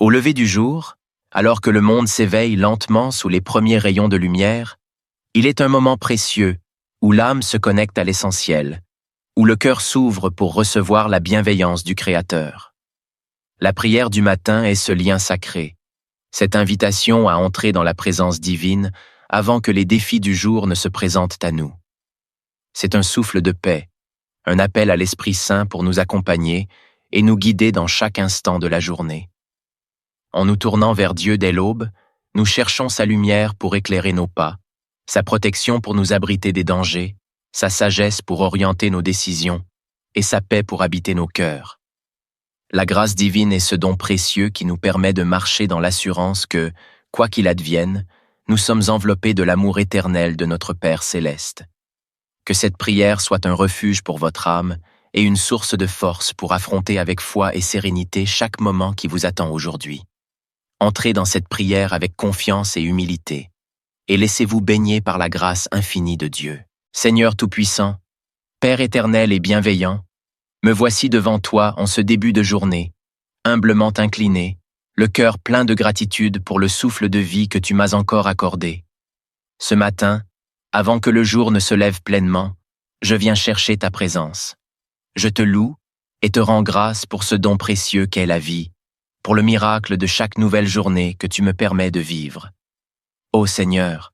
Au lever du jour, alors que le monde s'éveille lentement sous les premiers rayons de lumière, il est un moment précieux où l'âme se connecte à l'essentiel, où le cœur s'ouvre pour recevoir la bienveillance du Créateur. La prière du matin est ce lien sacré, cette invitation à entrer dans la présence divine avant que les défis du jour ne se présentent à nous. C'est un souffle de paix, un appel à l'Esprit Saint pour nous accompagner et nous guider dans chaque instant de la journée. En nous tournant vers Dieu dès l'aube, nous cherchons sa lumière pour éclairer nos pas, sa protection pour nous abriter des dangers, sa sagesse pour orienter nos décisions et sa paix pour habiter nos cœurs. La grâce divine est ce don précieux qui nous permet de marcher dans l'assurance que, quoi qu'il advienne, nous sommes enveloppés de l'amour éternel de notre Père céleste. Que cette prière soit un refuge pour votre âme et une source de force pour affronter avec foi et sérénité chaque moment qui vous attend aujourd'hui. Entrez dans cette prière avec confiance et humilité, et laissez-vous baigner par la grâce infinie de Dieu. Seigneur Tout-Puissant, Père éternel et bienveillant, me voici devant toi en ce début de journée, humblement incliné, le cœur plein de gratitude pour le souffle de vie que tu m'as encore accordé. Ce matin, avant que le jour ne se lève pleinement, je viens chercher ta présence. Je te loue et te rends grâce pour ce don précieux qu'est la vie, pour le miracle de chaque nouvelle journée que tu me permets de vivre. Ô Seigneur,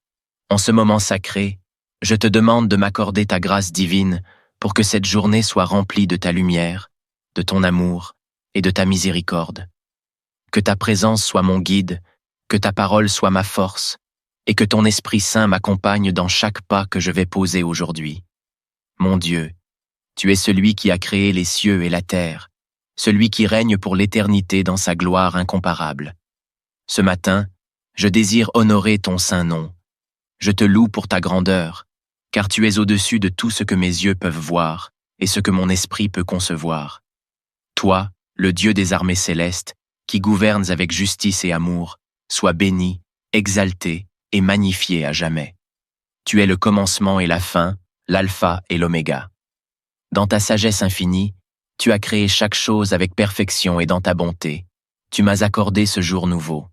en ce moment sacré, je te demande de m'accorder ta grâce divine pour que cette journée soit remplie de ta lumière, de ton amour et de ta miséricorde. Que ta présence soit mon guide, que ta parole soit ma force, et que ton Esprit Saint m'accompagne dans chaque pas que je vais poser aujourd'hui. Mon Dieu, tu es celui qui a créé les cieux et la terre, celui qui règne pour l'éternité dans sa gloire incomparable. Ce matin, je désire honorer ton saint nom. Je te loue pour ta grandeur, car tu es au-dessus de tout ce que mes yeux peuvent voir et ce que mon esprit peut concevoir. Toi, le Dieu des armées célestes, qui gouvernes avec justice et amour, sois béni, exalté et magnifié à jamais. Tu es le commencement et la fin, l'alpha et l'oméga. Dans ta sagesse infinie, tu as créé chaque chose avec perfection et dans ta bonté. Tu m'as accordé ce jour nouveau.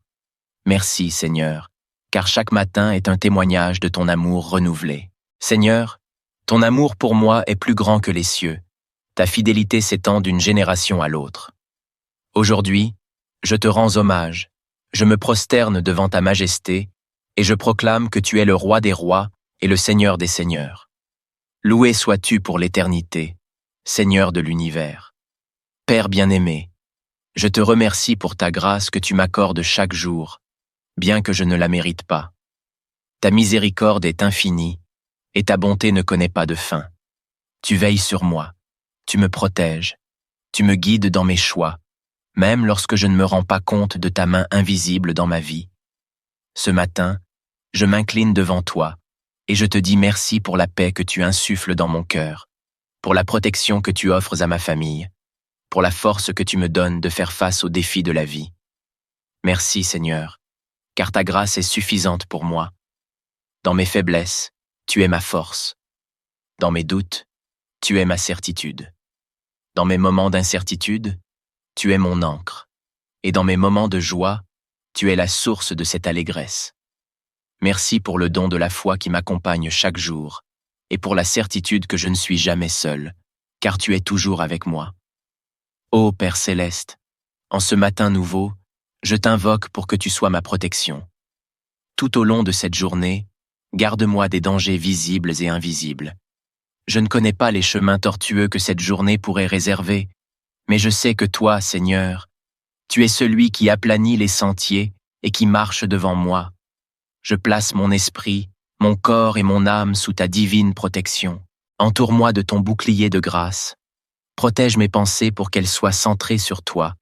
Merci, Seigneur, car chaque matin est un témoignage de ton amour renouvelé. Seigneur, ton amour pour moi est plus grand que les cieux. Ta fidélité s'étend d'une génération à l'autre. Aujourd'hui, je te rends hommage, je me prosterne devant ta majesté et je proclame que tu es le roi des rois et le Seigneur des seigneurs. Loué sois-tu pour l'éternité, Seigneur de l'univers. Père bien-aimé, je te remercie pour ta grâce que tu m'accordes chaque jour, bien que je ne la mérite pas. Ta miséricorde est infinie, et ta bonté ne connaît pas de fin. Tu veilles sur moi, tu me protèges, tu me guides dans mes choix, même lorsque je ne me rends pas compte de ta main invisible dans ma vie. Ce matin, je m'incline devant toi, et je te dis merci pour la paix que tu insuffles dans mon cœur, pour la protection que tu offres à ma famille, pour la force que tu me donnes de faire face aux défis de la vie. Merci Seigneur, car ta grâce est suffisante pour moi. Dans mes faiblesses, tu es ma force. Dans mes doutes, tu es ma certitude. Dans mes moments d'incertitude, tu es mon ancre. Et dans mes moments de joie, tu es la source de cette allégresse. Merci pour le don de la foi qui m'accompagne chaque jour, et pour la certitude que je ne suis jamais seul, car tu es toujours avec moi. Ô Père céleste, en ce matin nouveau, je t'invoque pour que tu sois ma protection. Tout au long de cette journée, garde-moi des dangers visibles et invisibles. Je ne connais pas les chemins tortueux que cette journée pourrait réserver, mais je sais que toi, Seigneur, tu es celui qui aplanit les sentiers et qui marche devant moi. Je place mon esprit, mon corps et mon âme sous ta divine protection. Entoure-moi de ton bouclier de grâce. Protège mes pensées pour qu'elles soient centrées sur toi.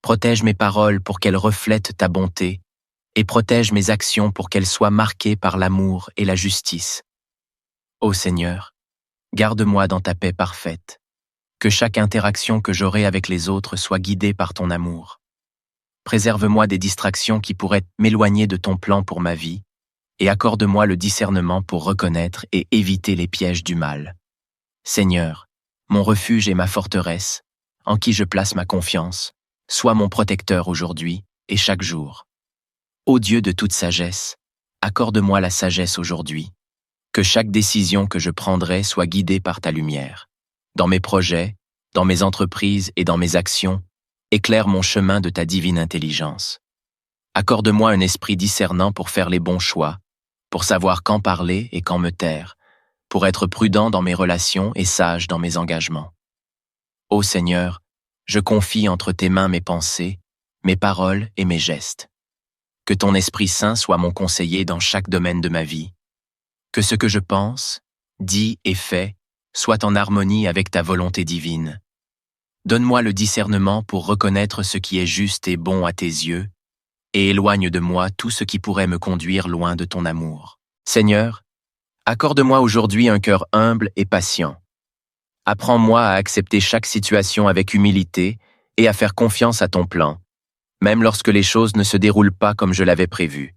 Protège mes paroles pour qu'elles reflètent ta bonté. Et protège mes actions pour qu'elles soient marquées par l'amour et la justice. Ô Seigneur, garde-moi dans ta paix parfaite. Que chaque interaction que j'aurai avec les autres soit guidée par ton amour. Préserve-moi des distractions qui pourraient m'éloigner de ton plan pour ma vie, et accorde-moi le discernement pour reconnaître et éviter les pièges du mal. Seigneur, mon refuge et ma forteresse, en qui je place ma confiance, sois mon protecteur aujourd'hui et chaque jour. Ô Dieu de toute sagesse, accorde-moi la sagesse aujourd'hui. Que chaque décision que je prendrai soit guidée par ta lumière. Dans mes projets, dans mes entreprises et dans mes actions, éclaire mon chemin de ta divine intelligence. Accorde-moi un esprit discernant pour faire les bons choix, pour savoir quand parler et quand me taire, pour être prudent dans mes relations et sage dans mes engagements. Ô Seigneur, je confie entre tes mains mes pensées, mes paroles et mes gestes. Que ton Esprit Saint soit mon conseiller dans chaque domaine de ma vie. Que ce que je pense, dis et fais soit en harmonie avec ta volonté divine. Donne-moi le discernement pour reconnaître ce qui est juste et bon à tes yeux, et éloigne de moi tout ce qui pourrait me conduire loin de ton amour. Seigneur, accorde-moi aujourd'hui un cœur humble et patient. Apprends-moi à accepter chaque situation avec humilité et à faire confiance à ton plan, même lorsque les choses ne se déroulent pas comme je l'avais prévu.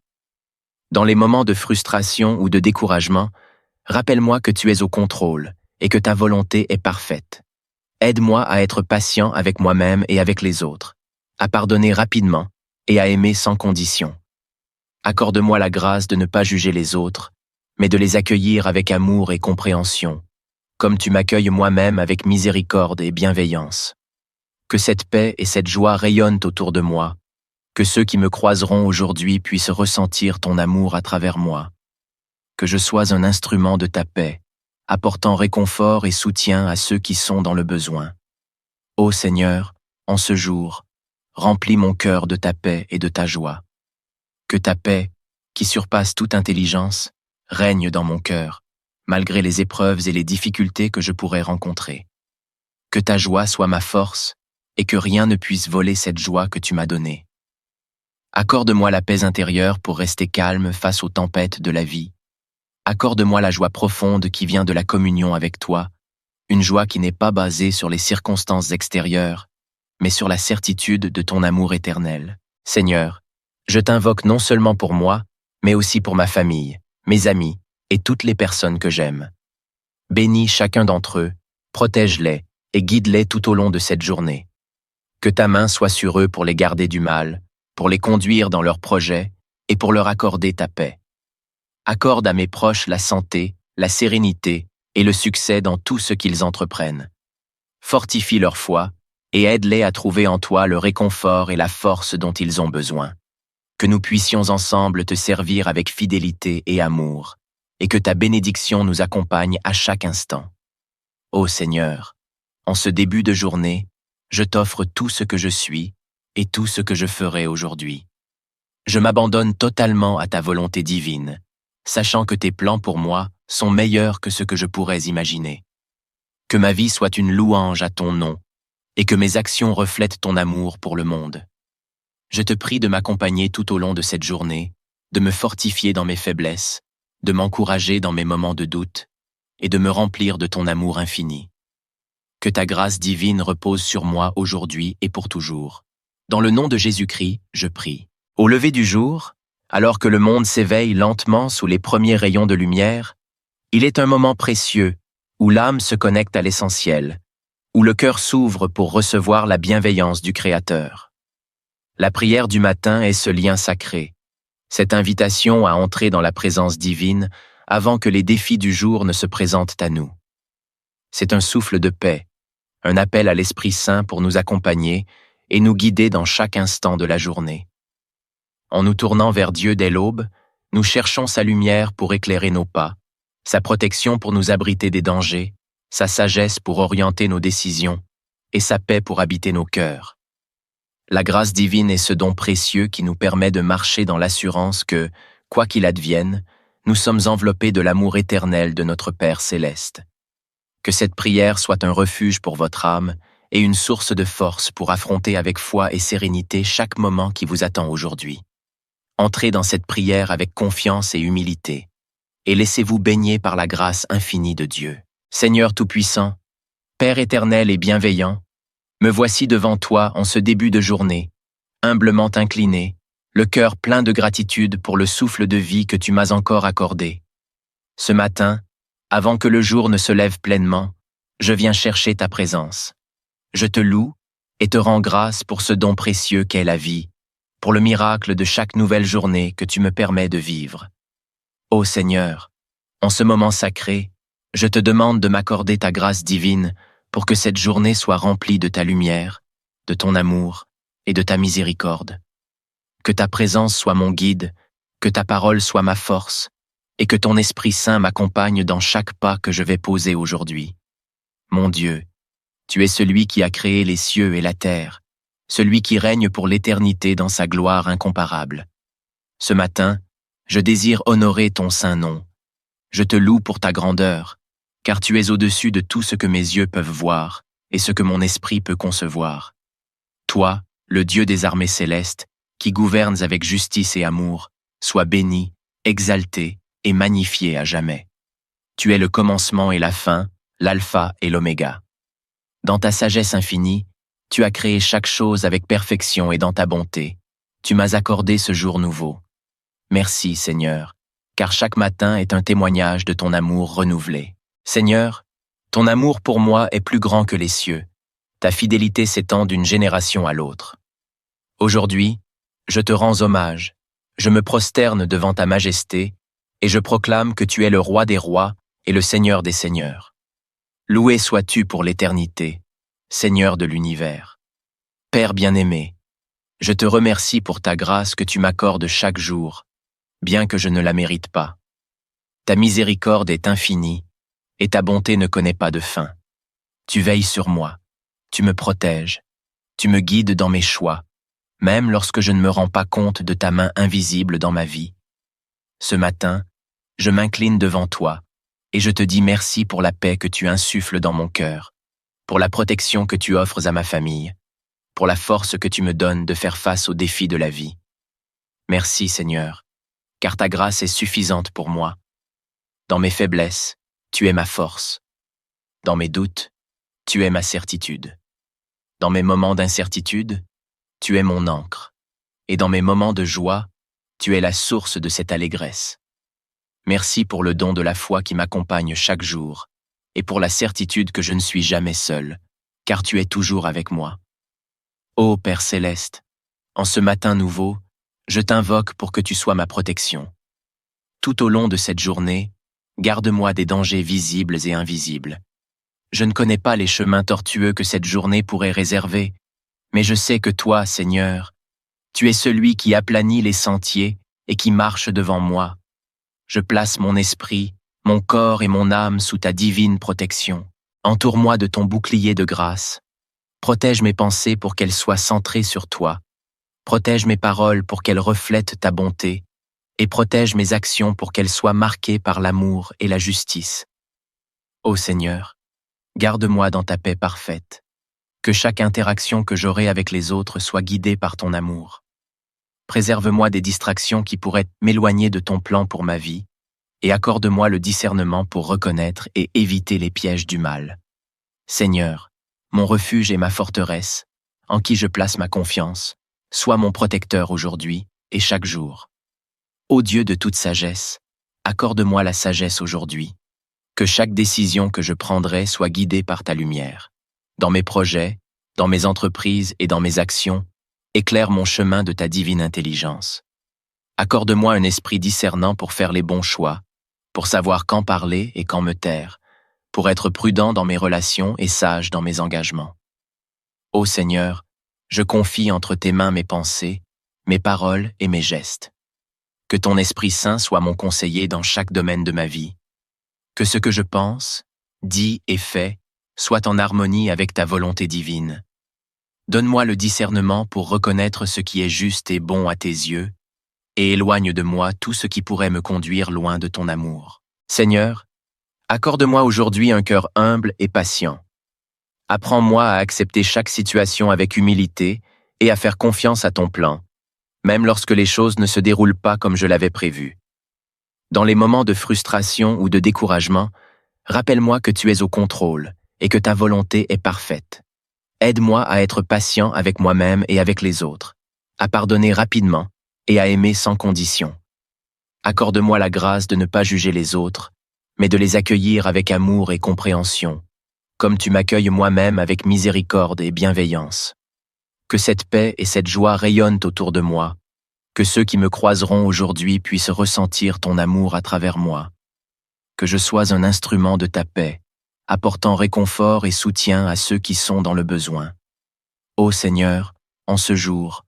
Dans les moments de frustration ou de découragement, rappelle-moi que tu es au contrôle et que ta volonté est parfaite. Aide-moi à être patient avec moi-même et avec les autres, à pardonner rapidement et à aimer sans condition. Accorde-moi la grâce de ne pas juger les autres, mais de les accueillir avec amour et compréhension, comme tu m'accueilles moi-même avec miséricorde et bienveillance. Que cette paix et cette joie rayonnent autour de moi, que ceux qui me croiseront aujourd'hui puissent ressentir ton amour à travers moi. Que je sois un instrument de ta paix, apportant réconfort et soutien à ceux qui sont dans le besoin. Ô Seigneur, en ce jour, remplis mon cœur de ta paix et de ta joie. Que ta paix, qui surpasse toute intelligence, règne dans mon cœur, malgré les épreuves et les difficultés que je pourrais rencontrer. Que ta joie soit ma force et que rien ne puisse voler cette joie que tu m'as donnée. Accorde-moi la paix intérieure pour rester calme face aux tempêtes de la vie. Accorde-moi la joie profonde qui vient de la communion avec toi, une joie qui n'est pas basée sur les circonstances extérieures, mais sur la certitude de ton amour éternel. Seigneur, je t'invoque non seulement pour moi, mais aussi pour ma famille, mes amis et toutes les personnes que j'aime. Bénis chacun d'entre eux, protège-les et guide-les tout au long de cette journée. Que ta main soit sur eux pour les garder du mal, pour les conduire dans leurs projets et pour leur accorder ta paix. Accorde à mes proches la santé, la sérénité et le succès dans tout ce qu'ils entreprennent. Fortifie leur foi et aide-les à trouver en toi le réconfort et la force dont ils ont besoin. Que nous puissions ensemble te servir avec fidélité et amour, et que ta bénédiction nous accompagne à chaque instant. Ô Seigneur, en ce début de journée, je t'offre tout ce que je suis et tout ce que je ferai aujourd'hui. Je m'abandonne totalement à ta volonté divine, sachant que tes plans pour moi sont meilleurs que ce que je pourrais imaginer. Que ma vie soit une louange à ton nom, et que mes actions reflètent ton amour pour le monde. Je te prie de m'accompagner tout au long de cette journée, de me fortifier dans mes faiblesses, de m'encourager dans mes moments de doute, et de me remplir de ton amour infini. Que ta grâce divine repose sur moi aujourd'hui et pour toujours. Dans le nom de Jésus-Christ, je prie. Au lever du jour, alors que le monde s'éveille lentement sous les premiers rayons de lumière, il est un moment précieux où l'âme se connecte à l'essentiel, où le cœur s'ouvre pour recevoir la bienveillance du Créateur. La prière du matin est ce lien sacré, cette invitation à entrer dans la présence divine avant que les défis du jour ne se présentent à nous. C'est un souffle de paix, un appel à l'Esprit Saint pour nous accompagner et nous guider dans chaque instant de la journée. En nous tournant vers Dieu dès l'aube, nous cherchons sa lumière pour éclairer nos pas, sa protection pour nous abriter des dangers, sa sagesse pour orienter nos décisions et sa paix pour habiter nos cœurs. La grâce divine est ce don précieux qui nous permet de marcher dans l'assurance que, quoi qu'il advienne, nous sommes enveloppés de l'amour éternel de notre Père céleste. Que cette prière soit un refuge pour votre âme et une source de force pour affronter avec foi et sérénité chaque moment qui vous attend aujourd'hui. Entrez dans cette prière avec confiance et humilité, et laissez-vous baigner par la grâce infinie de Dieu. Seigneur Tout-Puissant, Père éternel et bienveillant, me voici devant toi en ce début de journée, humblement incliné, le cœur plein de gratitude pour le souffle de vie que tu m'as encore accordé. Ce matin, avant que le jour ne se lève pleinement, je viens chercher ta présence. Je te loue et te rends grâce pour ce don précieux qu'est la vie, pour le miracle de chaque nouvelle journée que tu me permets de vivre. Ô Seigneur, en ce moment sacré, je te demande de m'accorder ta grâce divine pour que cette journée soit remplie de ta lumière, de ton amour et de ta miséricorde. Que ta présence soit mon guide, que ta parole soit ma force, et que ton Esprit Saint m'accompagne dans chaque pas que je vais poser aujourd'hui. Mon Dieu, tu es celui qui a créé les cieux et la terre, celui qui règne pour l'éternité dans sa gloire incomparable. Ce matin, je désire honorer ton saint nom. Je te loue pour ta grandeur, car tu es au-dessus de tout ce que mes yeux peuvent voir et ce que mon esprit peut concevoir. Toi, le Dieu des armées célestes, qui gouvernes avec justice et amour, sois béni, exalté et magnifié à jamais. Tu es le commencement et la fin, l'alpha et l'oméga. Dans ta sagesse infinie, tu as créé chaque chose avec perfection et dans ta bonté. Tu m'as accordé ce jour nouveau. Merci, Seigneur, car chaque matin est un témoignage de ton amour renouvelé. Seigneur, ton amour pour moi est plus grand que les cieux. Ta fidélité s'étend d'une génération à l'autre. Aujourd'hui, je te rends hommage, je me prosterne devant ta majesté, et je proclame que tu es le roi des rois et le Seigneur des seigneurs. Loué sois-tu pour l'éternité, Seigneur de l'univers. Père bien-aimé, je te remercie pour ta grâce que tu m'accordes chaque jour, bien que je ne la mérite pas. Ta miséricorde est infinie, et ta bonté ne connaît pas de fin. Tu veilles sur moi, tu me protèges, tu me guides dans mes choix, même lorsque je ne me rends pas compte de ta main invisible dans ma vie. Ce matin, je m'incline devant toi, et je te dis merci pour la paix que tu insuffles dans mon cœur, pour la protection que tu offres à ma famille, pour la force que tu me donnes de faire face aux défis de la vie. Merci Seigneur, car ta grâce est suffisante pour moi. Dans mes faiblesses, tu es ma force. Dans mes doutes, tu es ma certitude. Dans mes moments d'incertitude, tu es mon ancre. Et dans mes moments de joie, tu es la source de cette allégresse. Merci pour le don de la foi qui m'accompagne chaque jour, et pour la certitude que je ne suis jamais seul, car tu es toujours avec moi. Ô Père céleste, en ce matin nouveau, je t'invoque pour que tu sois ma protection. Tout au long de cette journée, garde-moi des dangers visibles et invisibles. Je ne connais pas les chemins tortueux que cette journée pourrait réserver, mais je sais que toi, Seigneur, tu es celui qui aplanit les sentiers et qui marche devant moi. Je place mon esprit, mon corps et mon âme sous ta divine protection. Entoure-moi de ton bouclier de grâce. Protège mes pensées pour qu'elles soient centrées sur toi. Protège mes paroles pour qu'elles reflètent ta bonté. Et protège mes actions pour qu'elles soient marquées par l'amour et la justice. Ô Seigneur, garde-moi dans ta paix parfaite. Que chaque interaction que j'aurai avec les autres soit guidée par ton amour. Préserve-moi des distractions qui pourraient m'éloigner de ton plan pour ma vie, et accorde-moi le discernement pour reconnaître et éviter les pièges du mal. Seigneur, mon refuge et ma forteresse, en qui je place ma confiance, sois mon protecteur aujourd'hui et chaque jour. Ô Dieu de toute sagesse, accorde-moi la sagesse aujourd'hui. Que chaque décision que je prendrai soit guidée par ta lumière. Dans mes projets, dans mes entreprises et dans mes actions, éclaire mon chemin de ta divine intelligence. Accorde-moi un esprit discernant pour faire les bons choix, pour savoir quand parler et quand me taire, pour être prudent dans mes relations et sage dans mes engagements. Ô Seigneur, je confie entre tes mains mes pensées, mes paroles et mes gestes. Que ton Esprit Saint soit mon conseiller dans chaque domaine de ma vie. Que ce que je pense, dis et fais soit en harmonie avec ta volonté divine. Donne-moi le discernement pour reconnaître ce qui est juste et bon à tes yeux, et éloigne de moi tout ce qui pourrait me conduire loin de ton amour. Seigneur, accorde-moi aujourd'hui un cœur humble et patient. Apprends-moi à accepter chaque situation avec humilité et à faire confiance à ton plan, même lorsque les choses ne se déroulent pas comme je l'avais prévu. Dans les moments de frustration ou de découragement, rappelle-moi que tu es au contrôle et que ta volonté est parfaite. Aide-moi à être patient avec moi-même et avec les autres, à pardonner rapidement et à aimer sans condition. Accorde-moi la grâce de ne pas juger les autres, mais de les accueillir avec amour et compréhension, comme tu m'accueilles moi-même avec miséricorde et bienveillance. Que cette paix et cette joie rayonnent autour de moi, que ceux qui me croiseront aujourd'hui puissent ressentir ton amour à travers moi. Que je sois un instrument de ta paix, apportant réconfort et soutien à ceux qui sont dans le besoin. Ô Seigneur, en ce jour,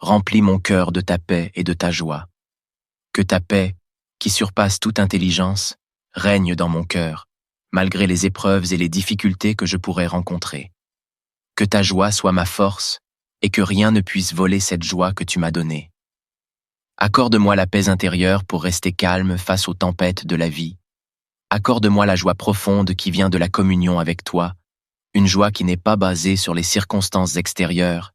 remplis mon cœur de ta paix et de ta joie. Que ta paix, qui surpasse toute intelligence, règne dans mon cœur, malgré les épreuves et les difficultés que je pourrais rencontrer. Que ta joie soit ma force et que rien ne puisse voler cette joie que tu m'as donnée. Accorde-moi la paix intérieure pour rester calme face aux tempêtes de la vie. Accorde-moi la joie profonde qui vient de la communion avec toi, une joie qui n'est pas basée sur les circonstances extérieures,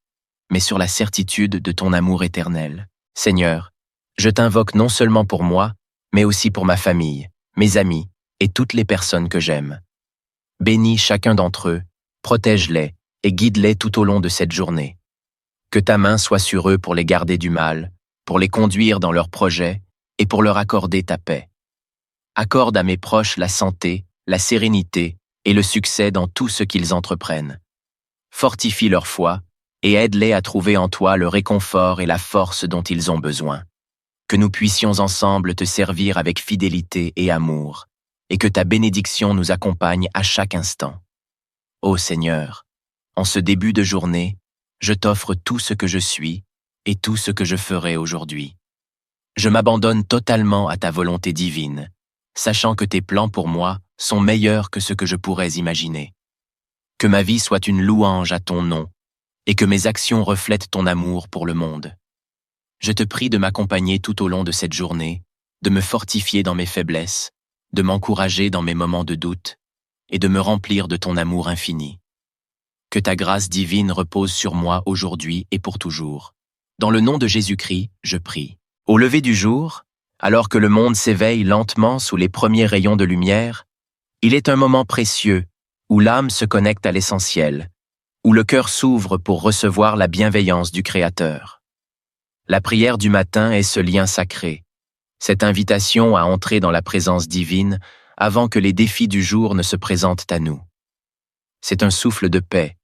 mais sur la certitude de ton amour éternel. Seigneur, je t'invoque non seulement pour moi, mais aussi pour ma famille, mes amis et toutes les personnes que j'aime. Bénis chacun d'entre eux, protège-les et guide-les tout au long de cette journée. Que ta main soit sur eux pour les garder du mal, pour les conduire dans leurs projets et pour leur accorder ta paix. Accorde à mes proches la santé, la sérénité et le succès dans tout ce qu'ils entreprennent. Fortifie leur foi et aide-les à trouver en toi le réconfort et la force dont ils ont besoin. Que nous puissions ensemble te servir avec fidélité et amour, et que ta bénédiction nous accompagne à chaque instant. Ô Seigneur, en ce début de journée, je t'offre tout ce que je suis et tout ce que je ferai aujourd'hui. Je m'abandonne totalement à ta volonté divine, sachant que tes plans pour moi sont meilleurs que ce que je pourrais imaginer. Que ma vie soit une louange à ton nom, et que mes actions reflètent ton amour pour le monde. Je te prie de m'accompagner tout au long de cette journée, de me fortifier dans mes faiblesses, de m'encourager dans mes moments de doute, et de me remplir de ton amour infini. Que ta grâce divine repose sur moi aujourd'hui et pour toujours. Dans le nom de Jésus-Christ, je prie. Au lever du jour, alors que le monde s'éveille lentement sous les premiers rayons de lumière, il est un moment précieux où l'âme se connecte à l'essentiel, où le cœur s'ouvre pour recevoir la bienveillance du Créateur. La prière du matin est ce lien sacré, cette invitation à entrer dans la présence divine avant que les défis du jour ne se présentent à nous. C'est un souffle de paix,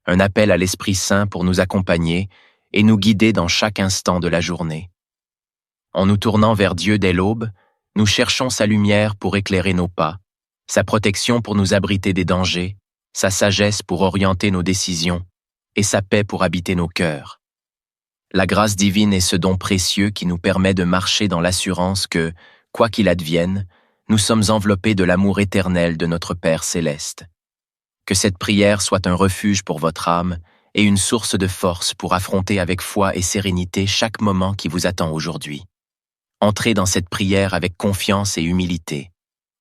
un appel à l'Esprit Saint pour nous accompagner et nous guider dans chaque instant de la journée. En nous tournant vers Dieu dès l'aube, nous cherchons sa lumière pour éclairer nos pas, sa protection pour nous abriter des dangers, sa sagesse pour orienter nos décisions et sa paix pour habiter nos cœurs. La grâce divine est ce don précieux qui nous permet de marcher dans l'assurance que, quoi qu'il advienne, nous sommes enveloppés de l'amour éternel de notre Père céleste. Que cette prière soit un refuge pour votre âme et une source de force pour affronter avec foi et sérénité chaque moment qui vous attend aujourd'hui. Entrez dans cette prière avec confiance et humilité,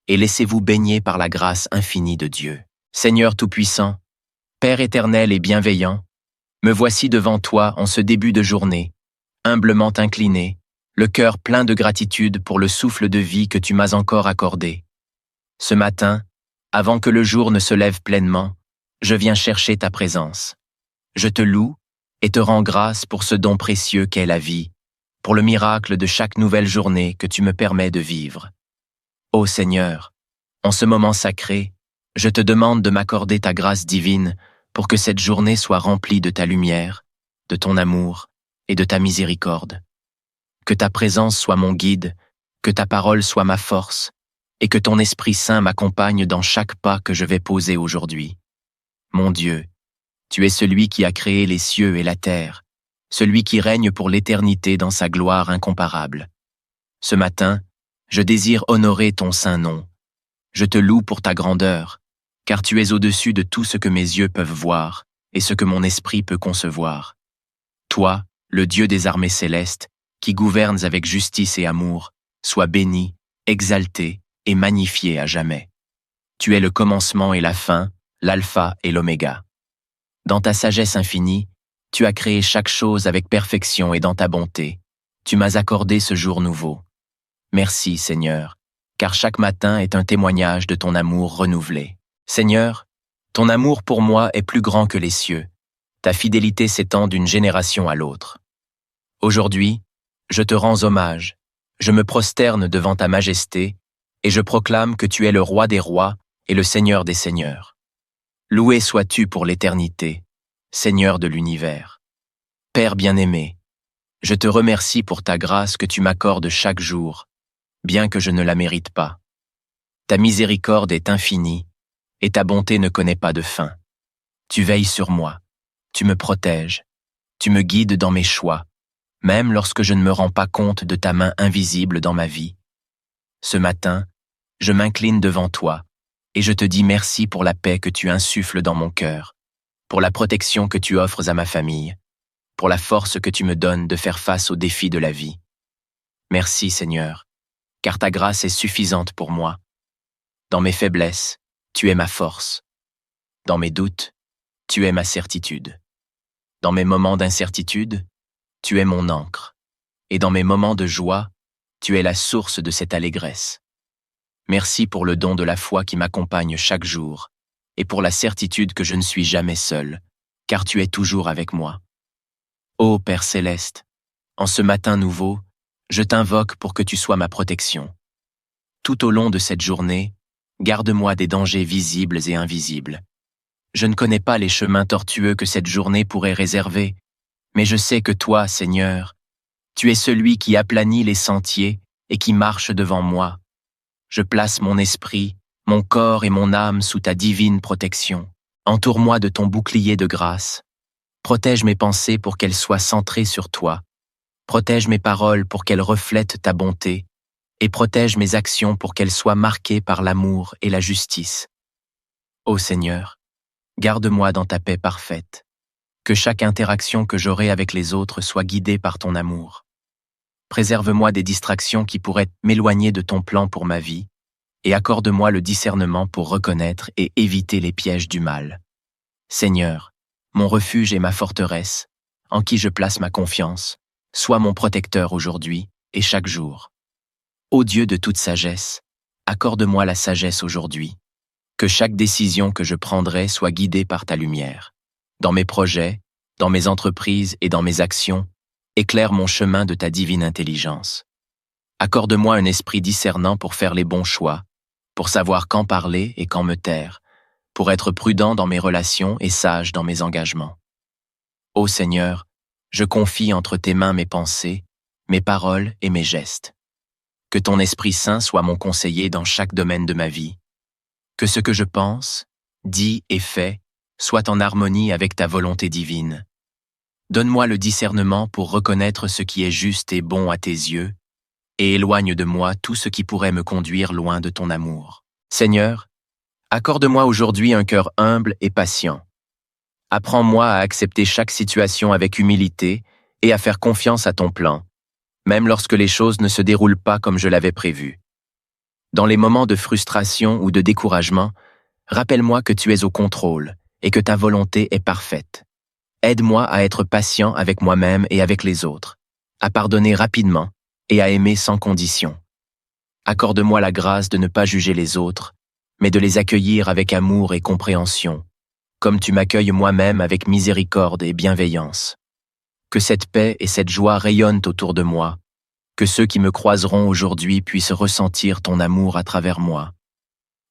et laissez-vous baigner par la grâce infinie de Dieu. Seigneur Tout-Puissant, Père éternel et bienveillant, me voici devant toi en ce début de journée, humblement incliné, le cœur plein de gratitude pour le souffle de vie que tu m'as encore accordé. Ce matin, avant que le jour ne se lève pleinement, je viens chercher ta présence. Je te loue et te rends grâce pour ce don précieux qu'est la vie, pour le miracle de chaque nouvelle journée que tu me permets de vivre. Ô Seigneur, en ce moment sacré, je te demande de m'accorder ta grâce divine pour que cette journée soit remplie de ta lumière, de ton amour et de ta miséricorde. Que ta présence soit mon guide, que ta parole soit ma force, et que ton Esprit Saint m'accompagne dans chaque pas que je vais poser aujourd'hui. Mon Dieu, tu es celui qui a créé les cieux et la terre, celui qui règne pour l'éternité dans sa gloire incomparable. Ce matin, je désire honorer ton saint nom. Je te loue pour ta grandeur, car tu es au-dessus de tout ce que mes yeux peuvent voir et ce que mon esprit peut concevoir. Toi, le Dieu des armées célestes, qui gouvernes avec justice et amour, sois béni, exalté et magnifié à jamais. Tu es le commencement et la fin, l'alpha et l'oméga. Dans ta sagesse infinie, tu as créé chaque chose avec perfection et dans ta bonté. Tu m'as accordé ce jour nouveau. Merci, Seigneur, car chaque matin est un témoignage de ton amour renouvelé. Seigneur, ton amour pour moi est plus grand que les cieux. Ta fidélité s'étend d'une génération à l'autre. Aujourd'hui, je te rends hommage, je me prosterne devant ta majesté et je proclame que tu es le roi des rois et le Seigneur des seigneurs. Loué sois-tu pour l'éternité, Seigneur de l'univers. Père bien-aimé, je te remercie pour ta grâce que tu m'accordes chaque jour, bien que je ne la mérite pas. Ta miséricorde est infinie, et ta bonté ne connaît pas de fin. Tu veilles sur moi, tu me protèges, tu me guides dans mes choix, même lorsque je ne me rends pas compte de ta main invisible dans ma vie. Ce matin, je m'incline devant toi, et je te dis merci pour la paix que tu insuffles dans mon cœur, pour la protection que tu offres à ma famille, pour la force que tu me donnes de faire face aux défis de la vie. Merci Seigneur, car ta grâce est suffisante pour moi. Dans mes faiblesses, tu es ma force. Dans mes doutes, tu es ma certitude. Dans mes moments d'incertitude, tu es mon ancre. Et dans mes moments de joie, tu es la source de cette allégresse. Merci pour le don de la foi qui m'accompagne chaque jour, et pour la certitude que je ne suis jamais seul, car tu es toujours avec moi. Ô Père céleste, en ce matin nouveau, je t'invoque pour que tu sois ma protection. Tout au long de cette journée, garde-moi des dangers visibles et invisibles. Je ne connais pas les chemins tortueux que cette journée pourrait réserver, mais je sais que toi, Seigneur, tu es celui qui aplanit les sentiers et qui marche devant moi. Je place mon esprit, mon corps et mon âme sous ta divine protection. Entoure-moi de ton bouclier de grâce. Protège mes pensées pour qu'elles soient centrées sur toi. Protège mes paroles pour qu'elles reflètent ta bonté. Et protège mes actions pour qu'elles soient marquées par l'amour et la justice. Ô Seigneur, garde-moi dans ta paix parfaite. Que chaque interaction que j'aurai avec les autres soit guidée par ton amour. Préserve-moi des distractions qui pourraient m'éloigner de ton plan pour ma vie, et accorde-moi le discernement pour reconnaître et éviter les pièges du mal. Seigneur, mon refuge et ma forteresse, en qui je place ma confiance, sois mon protecteur aujourd'hui et chaque jour. Ô Dieu de toute sagesse, accorde-moi la sagesse aujourd'hui. Que chaque décision que je prendrai soit guidée par ta lumière. Dans mes projets, dans mes entreprises et dans mes actions, éclaire mon chemin de ta divine intelligence. Accorde-moi un esprit discernant pour faire les bons choix, pour savoir quand parler et quand me taire, pour être prudent dans mes relations et sage dans mes engagements. Ô Seigneur, je confie entre tes mains mes pensées, mes paroles et mes gestes. Que ton Esprit Saint soit mon conseiller dans chaque domaine de ma vie. Que ce que je pense, dis et fais soit en harmonie avec ta volonté divine. Donne-moi le discernement pour reconnaître ce qui est juste et bon à tes yeux, et éloigne de moi tout ce qui pourrait me conduire loin de ton amour. Seigneur, accorde-moi aujourd'hui un cœur humble et patient. Apprends-moi à accepter chaque situation avec humilité et à faire confiance à ton plan, même lorsque les choses ne se déroulent pas comme je l'avais prévu. Dans les moments de frustration ou de découragement, rappelle-moi que tu es au contrôle et que ta volonté est parfaite. Aide-moi à être patient avec moi-même et avec les autres, à pardonner rapidement et à aimer sans condition. Accorde-moi la grâce de ne pas juger les autres, mais de les accueillir avec amour et compréhension, comme tu m'accueilles moi-même avec miséricorde et bienveillance. Que cette paix et cette joie rayonnent autour de moi, que ceux qui me croiseront aujourd'hui puissent ressentir ton amour à travers moi.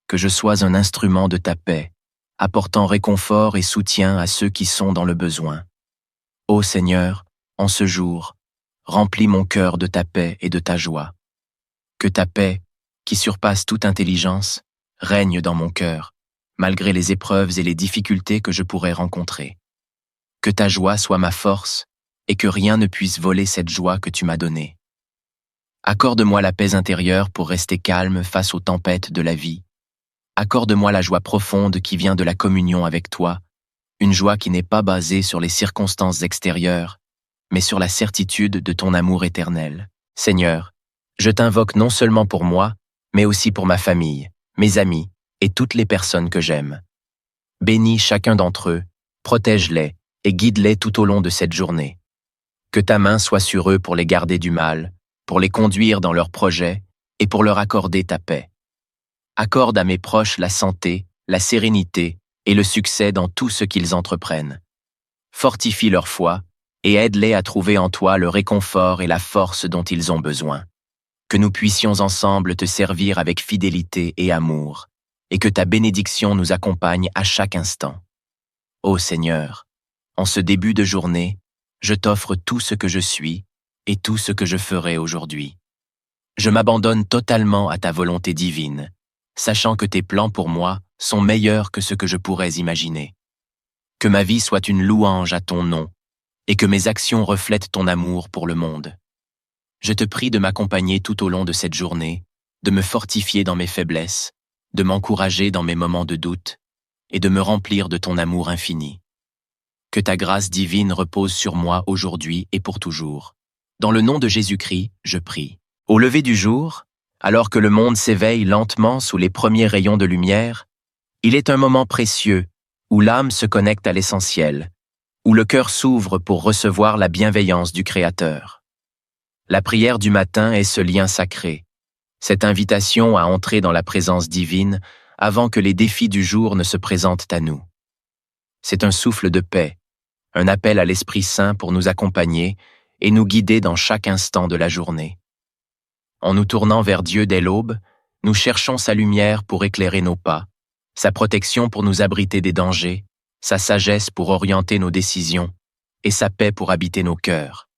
Que je sois un instrument de ta paix, apportant réconfort et soutien à ceux qui sont dans le besoin. Ô Seigneur, en ce jour, remplis mon cœur de ta paix et de ta joie. Que ta paix, qui surpasse toute intelligence, règne dans mon cœur, malgré les épreuves et les difficultés que je pourrais rencontrer. Que ta joie soit ma force et que rien ne puisse voler cette joie que tu m'as donnée. Accorde-moi la paix intérieure pour rester calme face aux tempêtes de la vie. Accorde-moi la joie profonde qui vient de la communion avec toi, une joie qui n'est pas basée sur les circonstances extérieures, mais sur la certitude de ton amour éternel. Seigneur, je t'invoque non seulement pour moi, mais aussi pour ma famille, mes amis et toutes les personnes que j'aime. Bénis chacun d'entre eux, protège-les et guide-les tout au long de cette journée. Que ta main soit sur eux pour les garder du mal, pour les conduire dans leurs projets et pour leur accorder ta paix. Accorde à mes proches la santé, la sérénité et le succès dans tout ce qu'ils entreprennent. Fortifie leur foi et aide-les à trouver en toi le réconfort et la force dont ils ont besoin. Que nous puissions ensemble te servir avec fidélité et amour, et que ta bénédiction nous accompagne à chaque instant. Ô Seigneur, en ce début de journée, je t'offre tout ce que je suis et tout ce que je ferai aujourd'hui. Je m'abandonne totalement à ta volonté divine, sachant que tes plans pour moi sont meilleurs que ce que je pourrais imaginer. Que ma vie soit une louange à ton nom et que mes actions reflètent ton amour pour le monde. Je te prie de m'accompagner tout au long de cette journée, de me fortifier dans mes faiblesses, de m'encourager dans mes moments de doute et de me remplir de ton amour infini. Que ta grâce divine repose sur moi aujourd'hui et pour toujours. Dans le nom de Jésus-Christ, je prie. Au lever du jour, alors que le monde s'éveille lentement sous les premiers rayons de lumière, il est un moment précieux où l'âme se connecte à l'essentiel, où le cœur s'ouvre pour recevoir la bienveillance du Créateur. La prière du matin est ce lien sacré, cette invitation à entrer dans la présence divine avant que les défis du jour ne se présentent à nous. C'est un souffle de paix, un appel à l'Esprit Saint pour nous accompagner et nous guider dans chaque instant de la journée. En nous tournant vers Dieu dès l'aube, nous cherchons sa lumière pour éclairer nos pas, sa protection pour nous abriter des dangers, sa sagesse pour orienter nos décisions et sa paix pour habiter nos cœurs.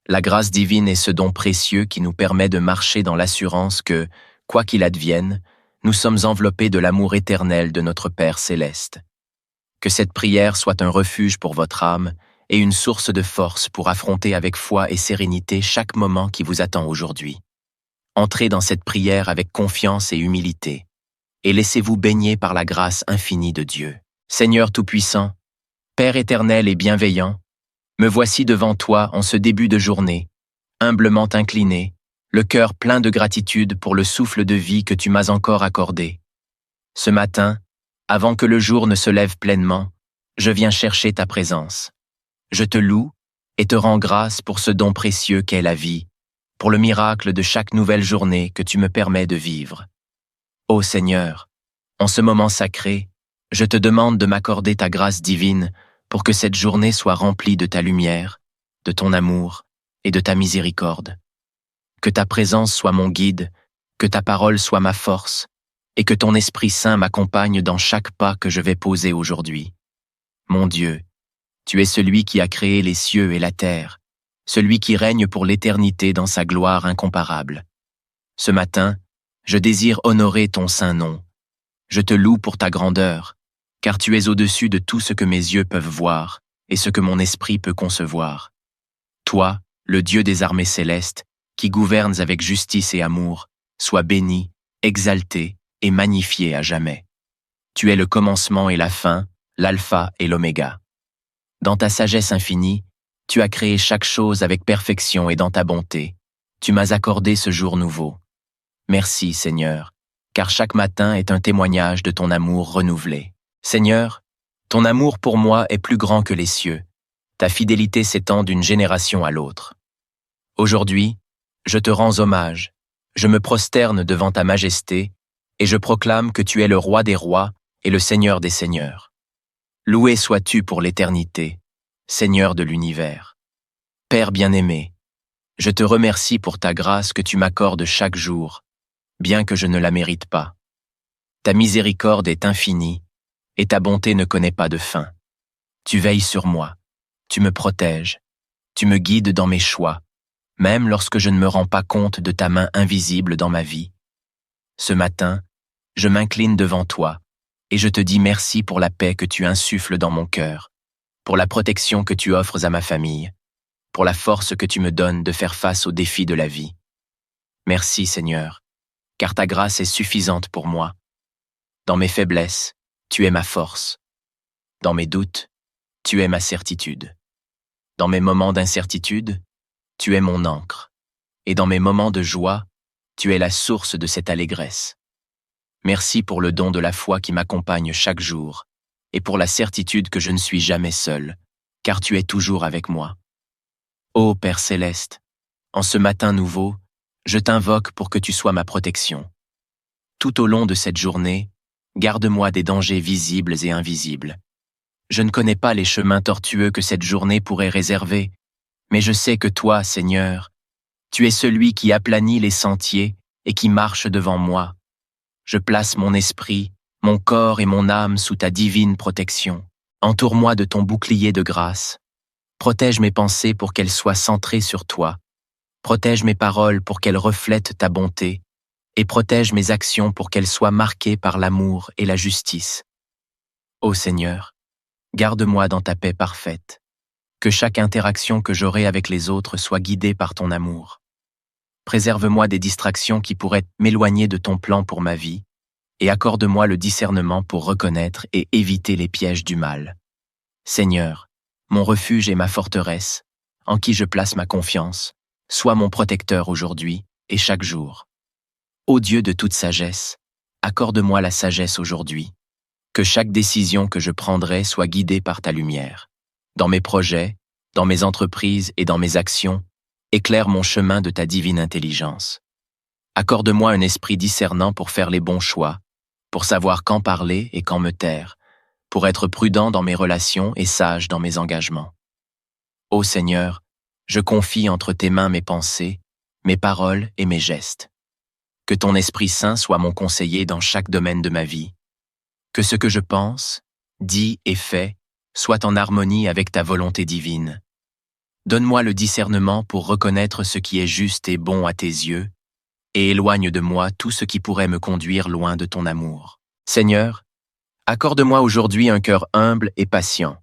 La grâce divine est ce don précieux qui nous permet de marcher dans l'assurance que, quoi qu'il advienne, nous sommes enveloppés de l'amour éternel de notre Père céleste. Que cette prière soit un refuge pour votre âme et une source de force pour affronter avec foi et sérénité chaque moment qui vous attend aujourd'hui. Entrez dans cette prière avec confiance et humilité, et laissez-vous baigner par la grâce infinie de Dieu. Seigneur Tout-Puissant, Père éternel et bienveillant, me voici devant toi en ce début de journée, humblement incliné, le cœur plein de gratitude pour le souffle de vie que tu m'as encore accordé. Ce matin, avant que le jour ne se lève pleinement, je viens chercher ta présence. Je te loue et te rends grâce pour ce don précieux qu'est la vie, pour le miracle de chaque nouvelle journée que tu me permets de vivre. Ô Seigneur, en ce moment sacré, je te demande de m'accorder ta grâce divine pour que cette journée soit remplie de ta lumière, de ton amour et de ta miséricorde. Que ta présence soit mon guide, que ta parole soit ma force, et que ton Esprit Saint m'accompagne dans chaque pas que je vais poser aujourd'hui. Mon Dieu, tu es celui qui a créé les cieux et la terre, celui qui règne pour l'éternité dans sa gloire incomparable. Ce matin, je désire honorer ton saint nom. Je te loue pour ta grandeur, car tu es au-dessus de tout ce que mes yeux peuvent voir et ce que mon esprit peut concevoir. Toi, le Dieu des armées célestes, qui gouvernes avec justice et amour, sois béni, exalté et magnifié à jamais. Tu es le commencement et la fin, l'alpha et l'oméga. Dans ta sagesse infinie, tu as créé chaque chose avec perfection et dans ta bonté. Tu m'as accordé ce jour nouveau. Merci, Seigneur, car chaque matin est un témoignage de ton amour renouvelé. Seigneur, ton amour pour moi est plus grand que les cieux. Ta fidélité s'étend d'une génération à l'autre. Aujourd'hui, je te rends hommage, je me prosterne devant ta majesté et je proclame que tu es le roi des rois et le Seigneur des seigneurs. Loué sois-tu pour l'éternité, Seigneur de l'univers. Père bien-aimé, je te remercie pour ta grâce que tu m'accordes chaque jour, bien que je ne la mérite pas. Ta miséricorde est infinie et ta bonté ne connaît pas de fin. Tu veilles sur moi, tu me protèges, tu me guides dans mes choix, même lorsque je ne me rends pas compte de ta main invisible dans ma vie. Ce matin, je m'incline devant toi et je te dis merci pour la paix que tu insuffles dans mon cœur, pour la protection que tu offres à ma famille, pour la force que tu me donnes de faire face aux défis de la vie. Merci Seigneur, car ta grâce est suffisante pour moi. Dans mes faiblesses, tu es ma force. Dans mes doutes, tu es ma certitude. Dans mes moments d'incertitude, tu es mon ancre. Et dans mes moments de joie, tu es la source de cette allégresse. Merci pour le don de la foi qui m'accompagne chaque jour, et pour la certitude que je ne suis jamais seul, car tu es toujours avec moi. Ô Père céleste, en ce matin nouveau, je t'invoque pour que tu sois ma protection. Tout au long de cette journée, garde-moi des dangers visibles et invisibles. Je ne connais pas les chemins tortueux que cette journée pourrait réserver, mais je sais que toi, Seigneur, tu es celui qui aplanit les sentiers et qui marche devant moi. Je place mon esprit, mon corps et mon âme sous ta divine protection. Entoure-moi de ton bouclier de grâce. Protège mes pensées pour qu'elles soient centrées sur toi. Protège mes paroles pour qu'elles reflètent ta bonté. Et protège mes actions pour qu'elles soient marquées par l'amour et la justice. Ô Seigneur, garde-moi dans ta paix parfaite. Que chaque interaction que j'aurai avec les autres soit guidée par ton amour. Préserve-moi des distractions qui pourraient m'éloigner de ton plan pour ma vie, et accorde-moi le discernement pour reconnaître et éviter les pièges du mal. Seigneur, mon refuge et ma forteresse, en qui je place ma confiance, sois mon protecteur aujourd'hui et chaque jour. Ô Dieu de toute sagesse, accorde-moi la sagesse aujourd'hui. Que chaque décision que je prendrai soit guidée par ta lumière. Dans mes projets, dans mes entreprises et dans mes actions, éclaire mon chemin de ta divine intelligence. Accorde-moi un esprit discernant pour faire les bons choix, pour savoir quand parler et quand me taire, pour être prudent dans mes relations et sage dans mes engagements. Ô Seigneur, je confie entre tes mains mes pensées, mes paroles et mes gestes. Que ton Esprit Saint soit mon conseiller dans chaque domaine de ma vie. Que ce que je pense, dis et fais soit en harmonie avec ta volonté divine. Donne-moi le discernement pour reconnaître ce qui est juste et bon à tes yeux, et éloigne de moi tout ce qui pourrait me conduire loin de ton amour. Seigneur, accorde-moi aujourd'hui un cœur humble et patient.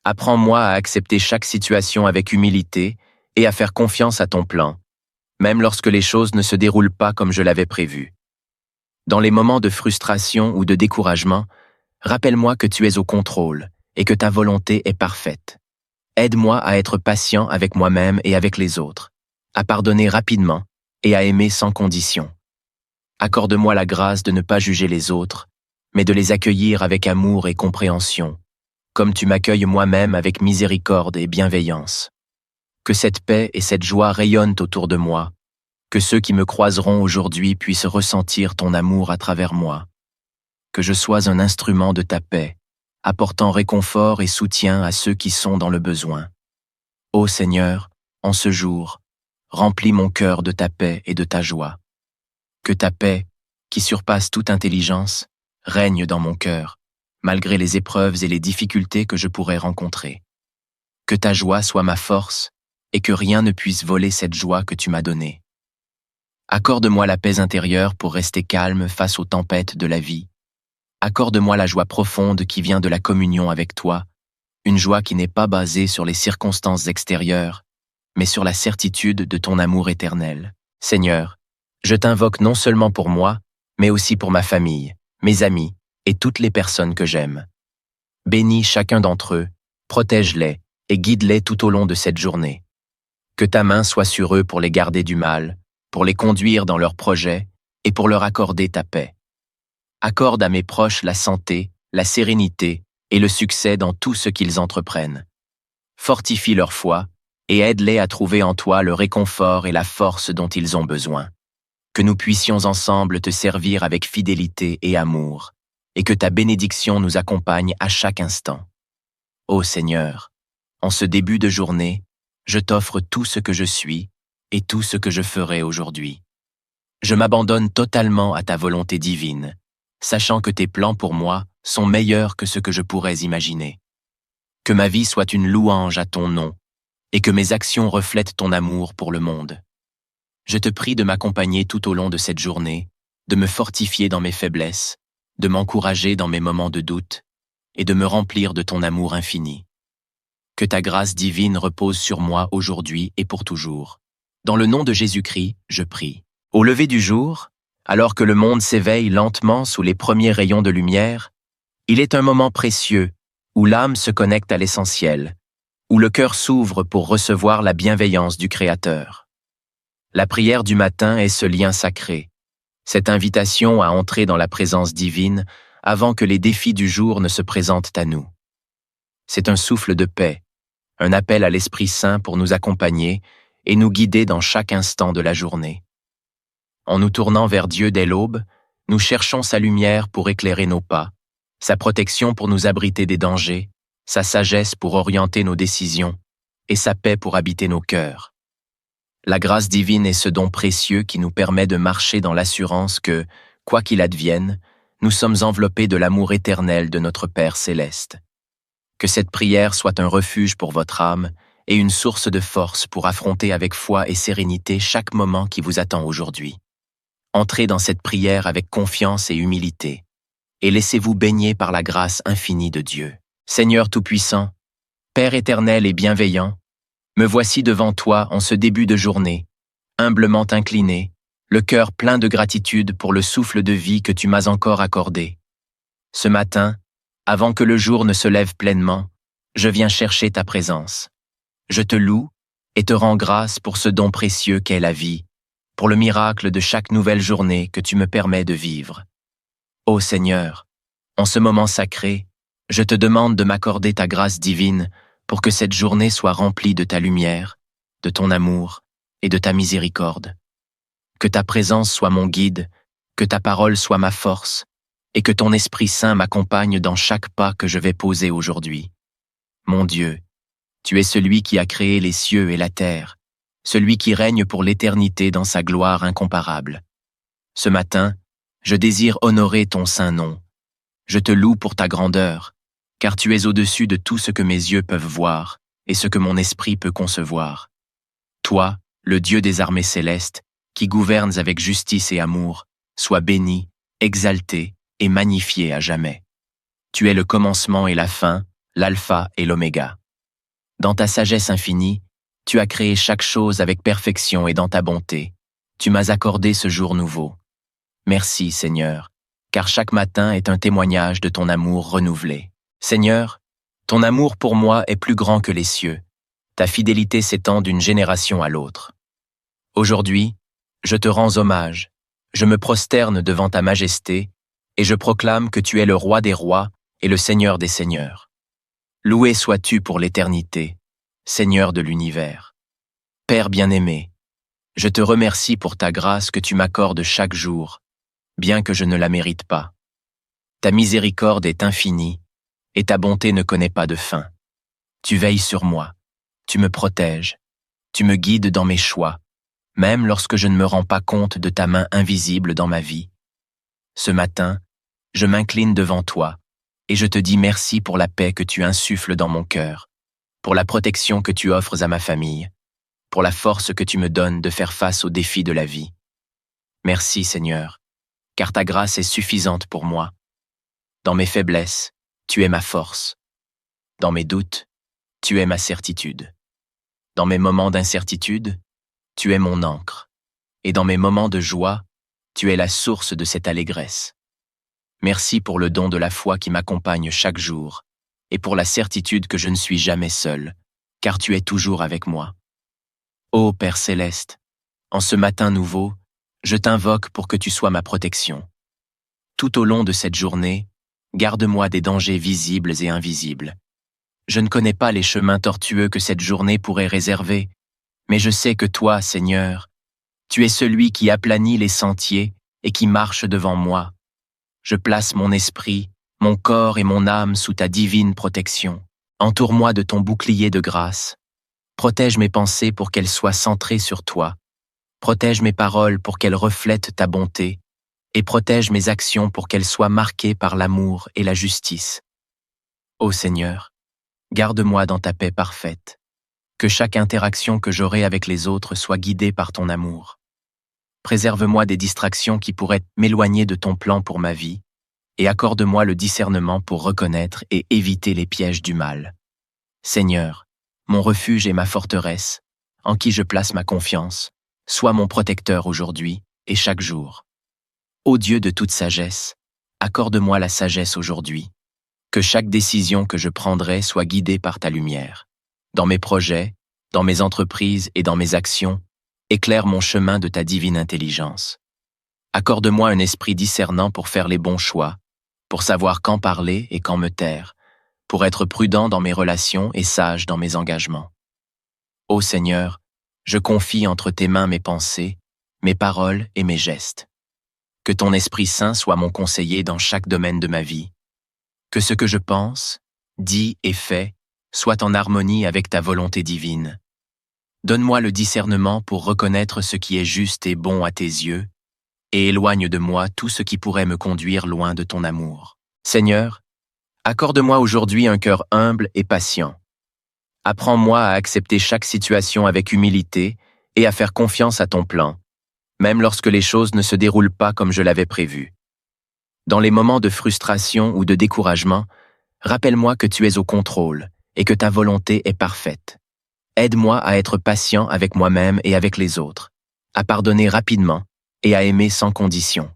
Apprends-moi à accepter chaque situation avec humilité et à faire confiance à ton plan, même lorsque les choses ne se déroulent pas comme je l'avais prévu. Dans les moments de frustration ou de découragement, rappelle-moi que tu es au contrôle et que ta volonté est parfaite. Aide-moi à être patient avec moi-même et avec les autres, à pardonner rapidement et à aimer sans condition. Accorde-moi la grâce de ne pas juger les autres, mais de les accueillir avec amour et compréhension, comme tu m'accueilles moi-même avec miséricorde et bienveillance. Que cette paix et cette joie rayonnent autour de moi, que ceux qui me croiseront aujourd'hui puissent ressentir ton amour à travers moi. Que je sois un instrument de ta paix, apportant réconfort et soutien à ceux qui sont dans le besoin. Ô Seigneur, en ce jour, remplis mon cœur de ta paix et de ta joie. Que ta paix, qui surpasse toute intelligence, règne dans mon cœur, malgré les épreuves et les difficultés que je pourrais rencontrer. Que ta joie soit ma force et que rien ne puisse voler cette joie que tu m'as donnée. Accorde-moi la paix intérieure pour rester calme face aux tempêtes de la vie. Accorde-moi la joie profonde qui vient de la communion avec toi, une joie qui n'est pas basée sur les circonstances extérieures, mais sur la certitude de ton amour éternel. Seigneur, je t'invoque non seulement pour moi, mais aussi pour ma famille, mes amis et toutes les personnes que j'aime. Bénis chacun d'entre eux, protège-les et guide-les tout au long de cette journée. Que ta main soit sur eux pour les garder du mal, pour les conduire dans leurs projets et pour leur accorder ta paix. Accorde à mes proches la santé, la sérénité et le succès dans tout ce qu'ils entreprennent. Fortifie leur foi et aide-les à trouver en toi le réconfort et la force dont ils ont besoin. Que nous puissions ensemble te servir avec fidélité et amour, et que ta bénédiction nous accompagne à chaque instant. Ô Seigneur, en ce début de journée, je t'offre tout ce que je suis et tout ce que je ferai aujourd'hui. Je m'abandonne totalement à ta volonté divine, sachant que tes plans pour moi sont meilleurs que ce que je pourrais imaginer. Que ma vie soit une louange à ton nom, et que mes actions reflètent ton amour pour le monde. Je te prie de m'accompagner tout au long de cette journée, de me fortifier dans mes faiblesses, de m'encourager dans mes moments de doute, et de me remplir de ton amour infini. Que ta grâce divine repose sur moi aujourd'hui et pour toujours. Dans le nom de Jésus-Christ, je prie. Au lever du jour, alors que le monde s'éveille lentement sous les premiers rayons de lumière, il est un moment précieux où l'âme se connecte à l'essentiel, où le cœur s'ouvre pour recevoir la bienveillance du Créateur. La prière du matin est ce lien sacré, cette invitation à entrer dans la présence divine avant que les défis du jour ne se présentent à nous. C'est un souffle de paix, un appel à l'Esprit Saint pour nous accompagner et nous guider dans chaque instant de la journée. En nous tournant vers Dieu dès l'aube, nous cherchons sa lumière pour éclairer nos pas, sa protection pour nous abriter des dangers, sa sagesse pour orienter nos décisions et sa paix pour habiter nos cœurs. La grâce divine est ce don précieux qui nous permet de marcher dans l'assurance que, quoi qu'il advienne, nous sommes enveloppés de l'amour éternel de notre Père céleste. Que cette prière soit un refuge pour votre âme et une source de force pour affronter avec foi et sérénité chaque moment qui vous attend aujourd'hui. Entrez dans cette prière avec confiance et humilité, et laissez-vous baigner par la grâce infinie de Dieu. Seigneur Tout-Puissant, Père éternel et bienveillant, me voici devant toi en ce début de journée, humblement incliné, le cœur plein de gratitude pour le souffle de vie que tu m'as encore accordé. Ce matin, avant que le jour ne se lève pleinement, je viens chercher ta présence. Je te loue et te rends grâce pour ce don précieux qu'est la vie, pour le miracle de chaque nouvelle journée que tu me permets de vivre. Ô Seigneur, en ce moment sacré, je te demande de m'accorder ta grâce divine pour que cette journée soit remplie de ta lumière, de ton amour et de ta miséricorde. Que ta présence soit mon guide, que ta parole soit ma force, et que ton Esprit Saint m'accompagne dans chaque pas que je vais poser aujourd'hui. Mon Dieu, tu es celui qui a créé les cieux et la terre, celui qui règne pour l'éternité dans sa gloire incomparable. Ce matin, je désire honorer ton saint nom. Je te loue pour ta grandeur, car tu es au-dessus de tout ce que mes yeux peuvent voir et ce que mon esprit peut concevoir. Toi, le Dieu des armées célestes, qui gouvernes avec justice et amour, sois béni, exalté et magnifié à jamais. Tu es le commencement et la fin, l'alpha et l'oméga. Dans ta sagesse infinie, tu as créé chaque chose avec perfection et dans ta bonté. Tu m'as accordé ce jour nouveau. Merci, Seigneur, car chaque matin est un témoignage de ton amour renouvelé. Seigneur, ton amour pour moi est plus grand que les cieux. Ta fidélité s'étend d'une génération à l'autre. Aujourd'hui, je te rends hommage, je me prosterne devant ta majesté, et je proclame que tu es le roi des rois et le Seigneur des seigneurs. Loué sois-tu pour l'éternité, Seigneur de l'univers. Père bien-aimé, je te remercie pour ta grâce que tu m'accordes chaque jour, bien que je ne la mérite pas. Ta miséricorde est infinie, et ta bonté ne connaît pas de fin. Tu veilles sur moi, tu me protèges, tu me guides dans mes choix, même lorsque je ne me rends pas compte de ta main invisible dans ma vie. Ce matin, je m'incline devant toi, et je te dis merci pour la paix que tu insuffles dans mon cœur, pour la protection que tu offres à ma famille, pour la force que tu me donnes de faire face aux défis de la vie. Merci Seigneur, car ta grâce est suffisante pour moi. Dans mes faiblesses, tu es ma force. Dans mes doutes, tu es ma certitude. Dans mes moments d'incertitude, tu es mon ancre. Et dans mes moments de joie, tu es la source de cette allégresse. Merci pour le don de la foi qui m'accompagne chaque jour, et pour la certitude que je ne suis jamais seul, car tu es toujours avec moi. Ô Père céleste, en ce matin nouveau, je t'invoque pour que tu sois ma protection. Tout au long de cette journée, garde-moi des dangers visibles et invisibles. Je ne connais pas les chemins tortueux que cette journée pourrait réserver, mais je sais que toi, Seigneur, tu es celui qui aplanit les sentiers et qui marche devant moi. Je place mon esprit, mon corps et mon âme sous ta divine protection. Entoure-moi de ton bouclier de grâce. Protège mes pensées pour qu'elles soient centrées sur toi. Protège mes paroles pour qu'elles reflètent ta bonté. Et protège mes actions pour qu'elles soient marquées par l'amour et la justice. Ô Seigneur, garde-moi dans ta paix parfaite. Que chaque interaction que j'aurai avec les autres soit guidée par ton amour. Préserve-moi des distractions qui pourraient m'éloigner de ton plan pour ma vie, et accorde-moi le discernement pour reconnaître et éviter les pièges du mal. Seigneur, mon refuge et ma forteresse, en qui je place ma confiance, sois mon protecteur aujourd'hui et chaque jour. Ô Dieu de toute sagesse, accorde-moi la sagesse aujourd'hui. Que chaque décision que je prendrai soit guidée par ta lumière. Dans mes projets, dans mes entreprises et dans mes actions, éclaire mon chemin de ta divine intelligence. Accorde-moi un esprit discernant pour faire les bons choix, pour savoir quand parler et quand me taire, pour être prudent dans mes relations et sage dans mes engagements. Ô Seigneur, je confie entre tes mains mes pensées, mes paroles et mes gestes. Que ton Esprit Saint soit mon conseiller dans chaque domaine de ma vie. Que ce que je pense, dis et fais soit en harmonie avec ta volonté divine. Donne-moi le discernement pour reconnaître ce qui est juste et bon à tes yeux, et éloigne de moi tout ce qui pourrait me conduire loin de ton amour. Seigneur, Accorde-moi aujourd'hui un cœur humble et patient. Apprends-moi à accepter chaque situation avec humilité et à faire confiance à ton plan, même lorsque les choses ne se déroulent pas comme je l'avais prévu. Dans les moments de frustration ou de découragement, rappelle-moi que tu es au contrôle et que ta volonté est parfaite. Aide-moi à être patient avec moi-même et avec les autres, à pardonner rapidement et à aimer sans condition.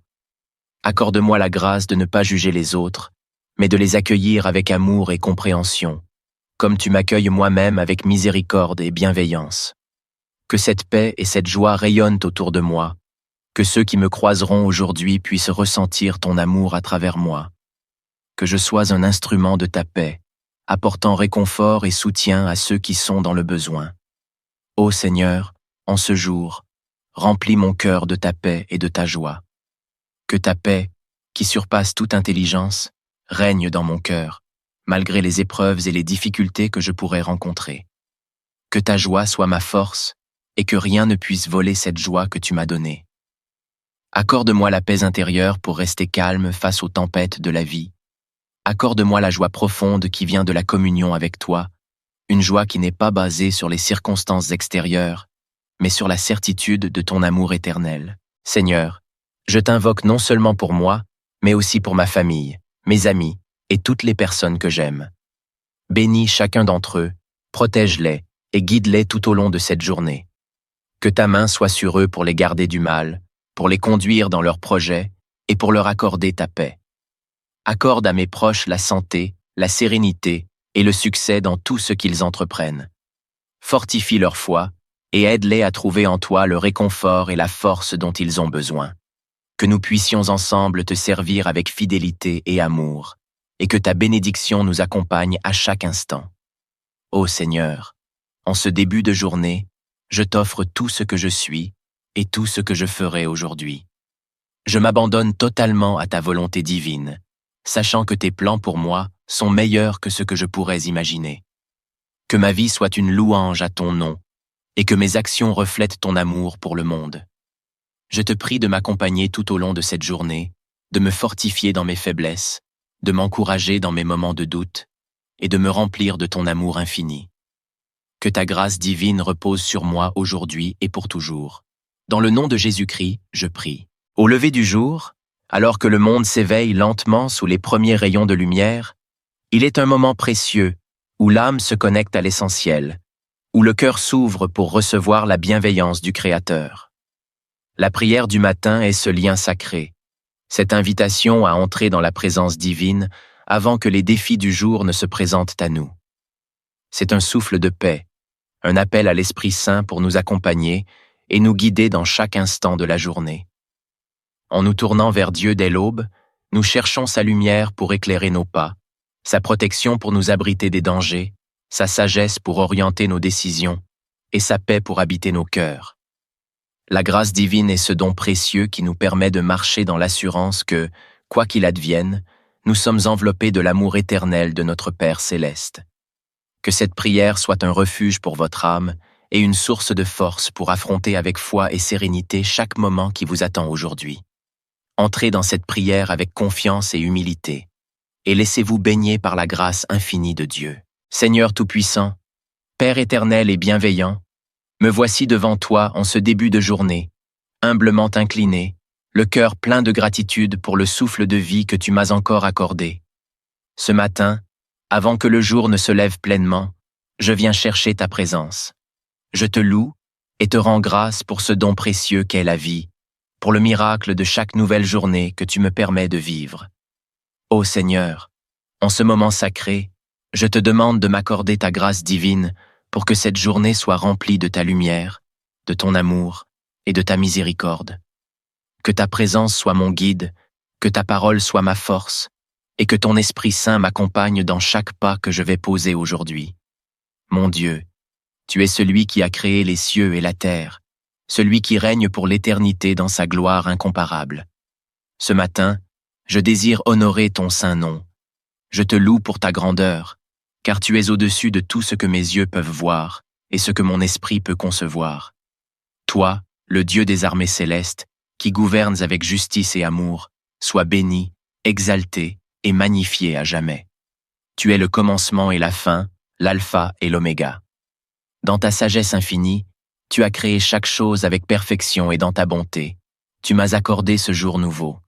Accorde-moi la grâce de ne pas juger les autres, mais de les accueillir avec amour et compréhension, comme tu m'accueilles moi-même avec miséricorde et bienveillance. Que cette paix et cette joie rayonnent autour de moi, que ceux qui me croiseront aujourd'hui puissent ressentir ton amour à travers moi. Que je sois un instrument de ta paix, apportant réconfort et soutien à ceux qui sont dans le besoin. Ô Seigneur, en ce jour, remplis mon cœur de ta paix et de ta joie. Que ta paix, qui surpasse toute intelligence, règne dans mon cœur, malgré les épreuves et les difficultés que je pourrais rencontrer. Que ta joie soit ma force et que rien ne puisse voler cette joie que tu m'as donnée. Accorde-moi la paix intérieure pour rester calme face aux tempêtes de la vie. Accorde-moi la joie profonde qui vient de la communion avec toi, une joie qui n'est pas basée sur les circonstances extérieures, mais sur la certitude de ton amour éternel. Seigneur, je t'invoque non seulement pour moi, mais aussi pour ma famille, mes amis et toutes les personnes que j'aime. Bénis chacun d'entre eux, protège-les et guide-les tout au long de cette journée. Que ta main soit sur eux pour les garder du mal, pour les conduire dans leurs projets et pour leur accorder ta paix. Accorde à mes proches la santé, la sérénité et le succès dans tout ce qu'ils entreprennent. Fortifie leur foi et aide-les à trouver en toi le réconfort et la force dont ils ont besoin. Que nous puissions ensemble te servir avec fidélité et amour, et que ta bénédiction nous accompagne à chaque instant. Ô Seigneur, en ce début de journée, je t'offre tout ce que je suis et tout ce que je ferai aujourd'hui. Je m'abandonne totalement à ta volonté divine, sachant que tes plans pour moi sont meilleurs que ce que je pourrais imaginer. Que ma vie soit une louange à ton nom, et que mes actions reflètent ton amour pour le monde. Je te prie de m'accompagner tout au long de cette journée, de me fortifier dans mes faiblesses, de m'encourager dans mes moments de doute, et de me remplir de ton amour infini. Que ta grâce divine repose sur moi aujourd'hui et pour toujours. Dans le nom de Jésus-Christ, je prie. Au lever du jour, alors que le monde s'éveille lentement sous les premiers rayons de lumière, il est un moment précieux où l'âme se connecte à l'essentiel, où le cœur s'ouvre pour recevoir la bienveillance du Créateur. La prière du matin est ce lien sacré, cette invitation à entrer dans la présence divine avant que les défis du jour ne se présentent à nous. C'est un souffle de paix, un appel à l'Esprit Saint pour nous accompagner et nous guider dans chaque instant de la journée. En nous tournant vers Dieu dès l'aube, nous cherchons sa lumière pour éclairer nos pas, sa protection pour nous abriter des dangers, sa sagesse pour orienter nos décisions et sa paix pour habiter nos cœurs. La grâce divine est ce don précieux qui nous permet de marcher dans l'assurance que, quoi qu'il advienne, nous sommes enveloppés de l'amour éternel de notre Père céleste. Que cette prière soit un refuge pour votre âme et une source de force pour affronter avec foi et sérénité chaque moment qui vous attend aujourd'hui. Entrez dans cette prière avec confiance et humilité, et laissez-vous baigner par la grâce infinie de Dieu. Seigneur Tout-Puissant, Père éternel et bienveillant, me voici devant toi en ce début de journée, humblement incliné, le cœur plein de gratitude pour le souffle de vie que tu m'as encore accordé. Ce matin, avant que le jour ne se lève pleinement, je viens chercher ta présence. Je te loue et te rends grâce pour ce don précieux qu'est la vie, pour le miracle de chaque nouvelle journée que tu me permets de vivre. Ô Seigneur, en ce moment sacré, je te demande de m'accorder ta grâce divine pour que cette journée soit remplie de ta lumière, de ton amour et de ta miséricorde. Que ta présence soit mon guide, que ta parole soit ma force, et que ton Esprit Saint m'accompagne dans chaque pas que je vais poser aujourd'hui. Mon Dieu, tu es celui qui a créé les cieux et la terre, celui qui règne pour l'éternité dans sa gloire incomparable. Ce matin, je désire honorer ton saint nom. Je te loue pour ta grandeur, car tu es au-dessus de tout ce que mes yeux peuvent voir et ce que mon esprit peut concevoir. Toi, le Dieu des armées célestes, qui gouvernes avec justice et amour, sois béni, exalté et magnifié à jamais. Tu es le commencement et la fin, l'alpha et l'oméga. Dans ta sagesse infinie, tu as créé chaque chose avec perfection et dans ta bonté. Tu m'as accordé ce jour nouveau.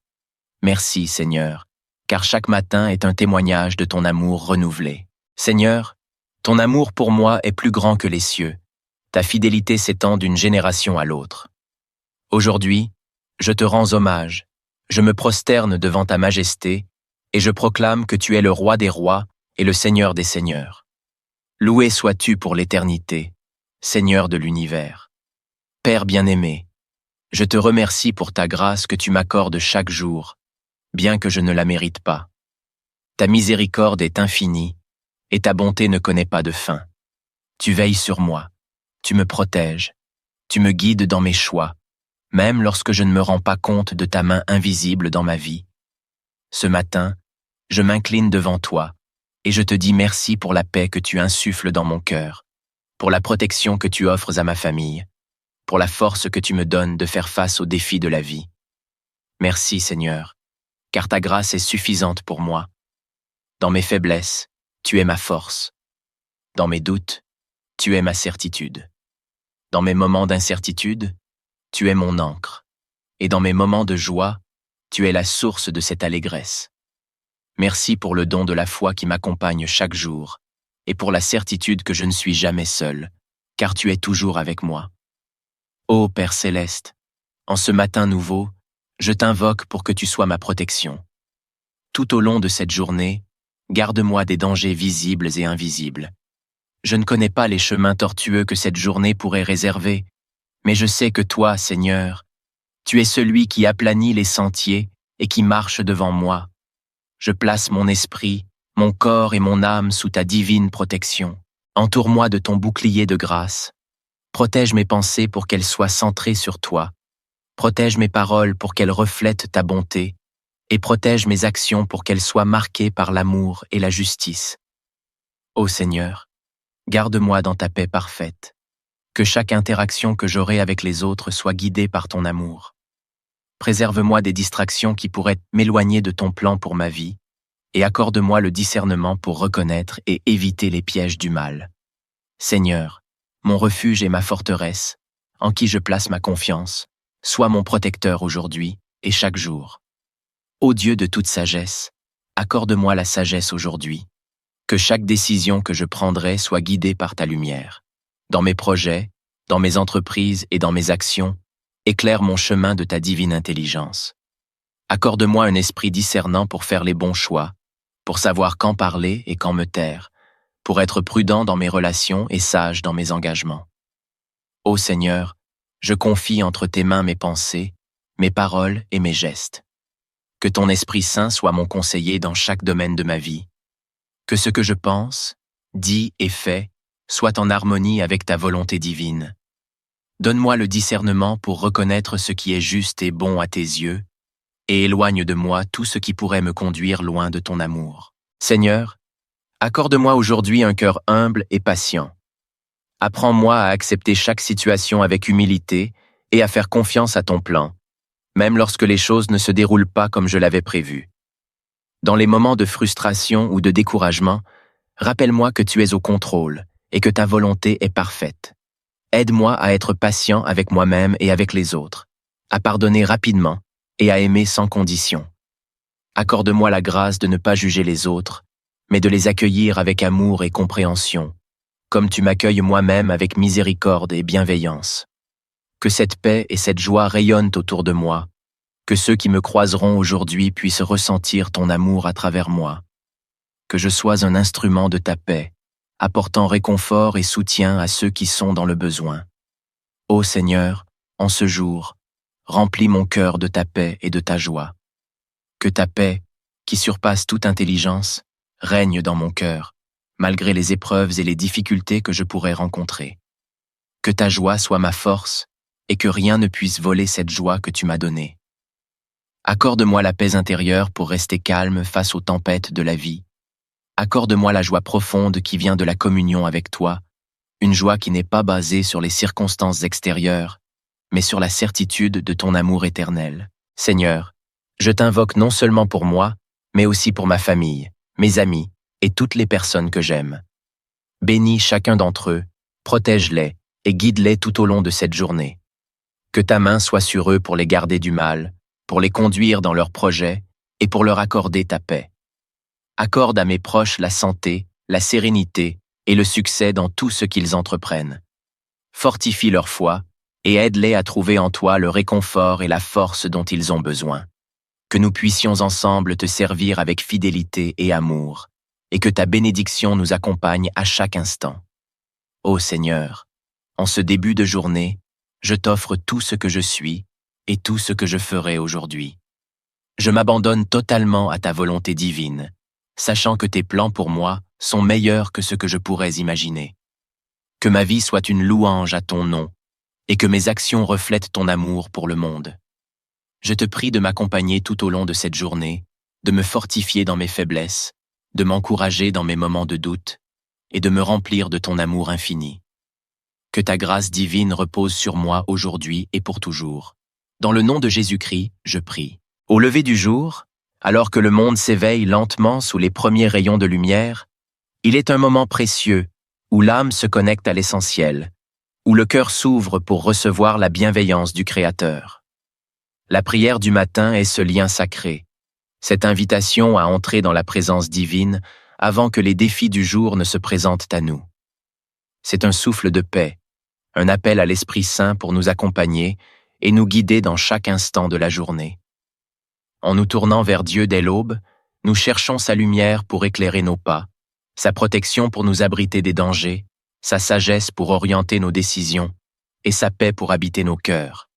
Merci, Seigneur, car chaque matin est un témoignage de ton amour renouvelé. Seigneur, ton amour pour moi est plus grand que les cieux. Ta fidélité s'étend d'une génération à l'autre. Aujourd'hui, je te rends hommage, je me prosterne devant ta majesté, et je proclame que tu es le roi des rois et le Seigneur des seigneurs. Loué sois-tu pour l'éternité, Seigneur de l'univers. Père bien-aimé, je te remercie pour ta grâce que tu m'accordes chaque jour, bien que je ne la mérite pas. Ta miséricorde est infinie, et ta bonté ne connaît pas de fin. Tu veilles sur moi, tu me protèges, tu me guides dans mes choix, même lorsque je ne me rends pas compte de ta main invisible dans ma vie. Ce matin, je m'incline devant toi, et je te dis merci pour la paix que tu insuffles dans mon cœur, pour la protection que tu offres à ma famille, pour la force que tu me donnes de faire face aux défis de la vie. Merci Seigneur, car ta grâce est suffisante pour moi. Dans mes faiblesses, tu es ma force. Dans mes doutes, tu es ma certitude. Dans mes moments d'incertitude, tu es mon ancre. Et dans mes moments de joie, tu es la source de cette allégresse. Merci pour le don de la foi qui m'accompagne chaque jour, et pour la certitude que je ne suis jamais seul, car tu es toujours avec moi. Ô Père céleste, en ce matin nouveau, je t'invoque pour que tu sois ma protection. Tout au long de cette journée, garde-moi des dangers visibles et invisibles. Je ne connais pas les chemins tortueux que cette journée pourrait réserver, mais je sais que toi, Seigneur, tu es celui qui aplanit les sentiers et qui marche devant moi. Je place mon esprit, mon corps et mon âme sous ta divine protection. Entoure-moi de ton bouclier de grâce. Protège mes pensées pour qu'elles soient centrées sur toi. Protège mes paroles pour qu'elles reflètent ta bonté. Et protège mes actions pour qu'elles soient marquées par l'amour et la justice. Ô Seigneur, garde-moi dans ta paix parfaite. Que chaque interaction que j'aurai avec les autres soit guidée par ton amour. Préserve-moi des distractions qui pourraient m'éloigner de ton plan pour ma vie, et accorde-moi le discernement pour reconnaître et éviter les pièges du mal. Seigneur, mon refuge et ma forteresse, en qui je place ma confiance, sois mon protecteur aujourd'hui et chaque jour. Ô Dieu de toute sagesse, accorde-moi la sagesse aujourd'hui. Que chaque décision que je prendrai soit guidée par ta lumière. Dans mes projets, dans mes entreprises et dans mes actions, éclaire mon chemin de ta divine intelligence. Accorde-moi un esprit discernant pour faire les bons choix, pour savoir quand parler et quand me taire, pour être prudent dans mes relations et sage dans mes engagements. Ô Seigneur, je confie entre tes mains mes pensées, mes paroles et mes gestes. Que ton Esprit Saint soit mon conseiller dans chaque domaine de ma vie. Que ce que je pense, dis et fais soit en harmonie avec ta volonté divine. Donne-moi le discernement pour reconnaître ce qui est juste et bon à tes yeux, et éloigne de moi tout ce qui pourrait me conduire loin de ton amour. Seigneur, accorde-moi aujourd'hui un cœur humble et patient. Apprends-moi à accepter chaque situation avec humilité et à faire confiance à ton plan, même lorsque les choses ne se déroulent pas comme je l'avais prévu. Dans les moments de frustration ou de découragement, rappelle-moi que tu es au contrôle et que ta volonté est parfaite. Aide-moi à être patient avec moi-même et avec les autres, à pardonner rapidement et à aimer sans condition. Accorde-moi la grâce de ne pas juger les autres, mais de les accueillir avec amour et compréhension, comme tu m'accueilles moi-même avec miséricorde et bienveillance. Que cette paix et cette joie rayonnent autour de moi, que ceux qui me croiseront aujourd'hui puissent ressentir ton amour à travers moi. Que je sois un instrument de ta paix, apportant réconfort et soutien à ceux qui sont dans le besoin. Ô Seigneur, en ce jour, remplis mon cœur de ta paix et de ta joie. Que ta paix, qui surpasse toute intelligence, règne dans mon cœur, malgré les épreuves et les difficultés que je pourrais rencontrer. Que ta joie soit ma force et que rien ne puisse voler cette joie que tu m'as donnée. Accorde-moi la paix intérieure pour rester calme face aux tempêtes de la vie. Accorde-moi la joie profonde qui vient de la communion avec toi, une joie qui n'est pas basée sur les circonstances extérieures, mais sur la certitude de ton amour éternel. Seigneur, je t'invoque non seulement pour moi, mais aussi pour ma famille, mes amis et toutes les personnes que j'aime. Bénis chacun d'entre eux, protège-les et guide-les tout au long de cette journée. Que ta main soit sur eux pour les garder du mal, pour les conduire dans leurs projets et pour leur accorder ta paix. Accorde à mes proches la santé, la sérénité et le succès dans tout ce qu'ils entreprennent. Fortifie leur foi et aide-les à trouver en toi le réconfort et la force dont ils ont besoin. Que nous puissions ensemble te servir avec fidélité et amour, et que ta bénédiction nous accompagne à chaque instant. Ô Seigneur, en ce début de journée, je t'offre tout ce que je suis et tout ce que je ferai aujourd'hui. Je m'abandonne totalement à ta volonté divine, sachant que tes plans pour moi sont meilleurs que ce que je pourrais imaginer. Que ma vie soit une louange à ton nom, et que mes actions reflètent ton amour pour le monde. Je te prie de m'accompagner tout au long de cette journée, de me fortifier dans mes faiblesses, de m'encourager dans mes moments de doute, et de me remplir de ton amour infini. Que ta grâce divine repose sur moi aujourd'hui et pour toujours. Dans le nom de Jésus-Christ, je prie. Au lever du jour, alors que le monde s'éveille lentement sous les premiers rayons de lumière, il est un moment précieux où l'âme se connecte à l'essentiel, où le cœur s'ouvre pour recevoir la bienveillance du Créateur. La prière du matin est ce lien sacré, cette invitation à entrer dans la présence divine avant que les défis du jour ne se présentent à nous. C'est un souffle de paix, un appel à l'Esprit Saint pour nous accompagner et nous guider dans chaque instant de la journée. En nous tournant vers Dieu dès l'aube, nous cherchons sa lumière pour éclairer nos pas, sa protection pour nous abriter des dangers, sa sagesse pour orienter nos décisions et sa paix pour habiter nos cœurs.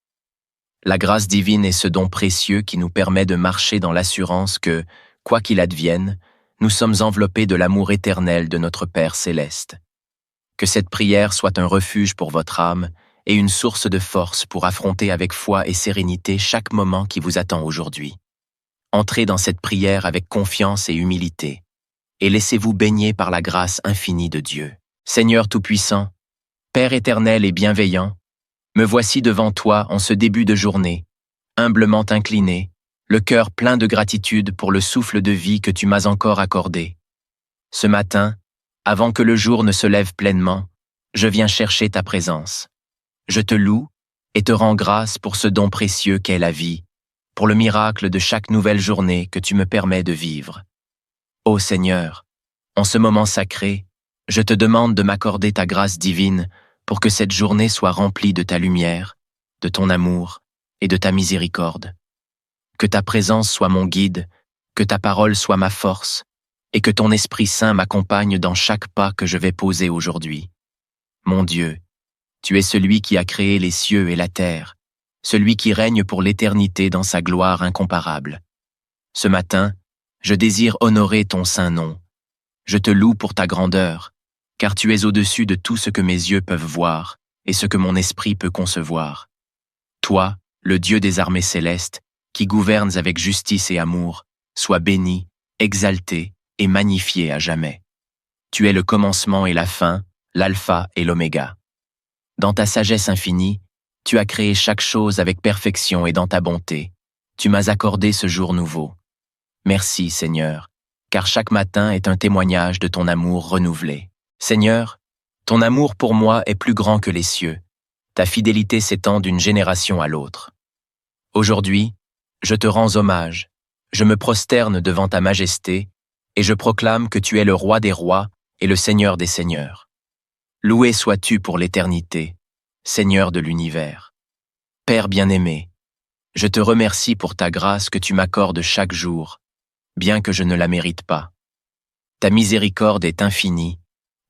La grâce divine est ce don précieux qui nous permet de marcher dans l'assurance que, quoi qu'il advienne, nous sommes enveloppés de l'amour éternel de notre Père céleste. Que cette prière soit un refuge pour votre âme et une source de force pour affronter avec foi et sérénité chaque moment qui vous attend aujourd'hui. Entrez dans cette prière avec confiance et humilité, et laissez-vous baigner par la grâce infinie de Dieu. Seigneur Tout-Puissant, Père éternel et bienveillant, me voici devant toi en ce début de journée, humblement incliné, le cœur plein de gratitude pour le souffle de vie que tu m'as encore accordé. Ce matin, avant que le jour ne se lève pleinement, je viens chercher ta présence. Je te loue et te rends grâce pour ce don précieux qu'est la vie, pour le miracle de chaque nouvelle journée que tu me permets de vivre. Ô Seigneur, en ce moment sacré, je te demande de m'accorder ta grâce divine pour que cette journée soit remplie de ta lumière, de ton amour et de ta miséricorde. Que ta présence soit mon guide, que ta parole soit ma force, et que ton Esprit Saint m'accompagne dans chaque pas que je vais poser aujourd'hui. Mon Dieu, tu es celui qui a créé les cieux et la terre, celui qui règne pour l'éternité dans sa gloire incomparable. Ce matin, je désire honorer ton saint nom. Je te loue pour ta grandeur, car tu es au-dessus de tout ce que mes yeux peuvent voir et ce que mon esprit peut concevoir. Toi, le Dieu des armées célestes, qui gouvernes avec justice et amour, sois béni, exalté et magnifié à jamais. Tu es le commencement et la fin, l'alpha et l'oméga. Dans ta sagesse infinie, tu as créé chaque chose avec perfection et dans ta bonté. Tu m'as accordé ce jour nouveau. Merci, Seigneur, car chaque matin est un témoignage de ton amour renouvelé. Seigneur, ton amour pour moi est plus grand que les cieux. Ta fidélité s'étend d'une génération à l'autre. Aujourd'hui, je te rends hommage, je me prosterne devant ta majesté et je proclame que tu es le roi des rois et le Seigneur des seigneurs. Loué sois-tu pour l'éternité, Seigneur de l'univers. Père bien-aimé, je te remercie pour ta grâce que tu m'accordes chaque jour, bien que je ne la mérite pas. Ta miséricorde est infinie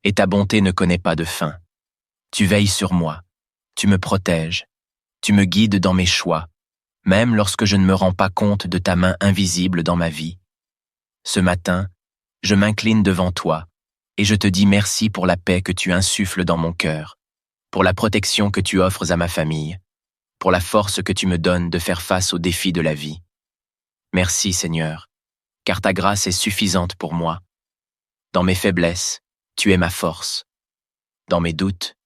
et ta bonté ne connaît pas de fin. Tu veilles sur moi, tu me protèges, tu me guides dans mes choix, même lorsque je ne me rends pas compte de ta main invisible dans ma vie. Ce matin, je m'incline devant toi et je te dis merci pour la paix que tu insuffles dans mon cœur, pour la protection que tu offres à ma famille, pour la force que tu me donnes de faire face aux défis de la vie. Merci Seigneur, car ta grâce est suffisante pour moi. Dans mes faiblesses, tu es ma force. Dans mes doutes,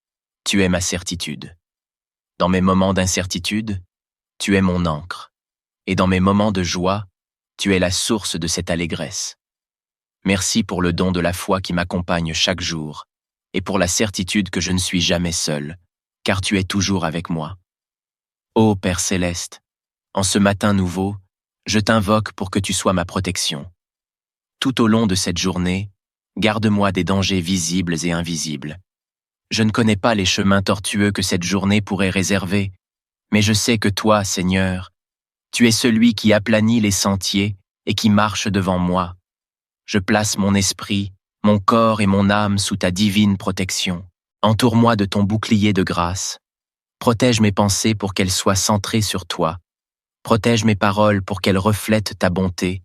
tu es ma certitude. Dans mes moments d'incertitude, tu es mon ancre. Et dans mes moments de joie, tu es la source de cette allégresse. Merci pour le don de la foi qui m'accompagne chaque jour, et pour la certitude que je ne suis jamais seul, car tu es toujours avec moi. Ô Père céleste, en ce matin nouveau, je t'invoque pour que tu sois ma protection. Tout au long de cette journée, garde-moi des dangers visibles et invisibles. Je ne connais pas les chemins tortueux que cette journée pourrait réserver, mais je sais que toi, Seigneur, tu es celui qui aplanit les sentiers et qui marche devant moi. Je place mon esprit, mon corps et mon âme sous ta divine protection. Entoure-moi de ton bouclier de grâce. Protège mes pensées pour qu'elles soient centrées sur toi. Protège mes paroles pour qu'elles reflètent ta bonté.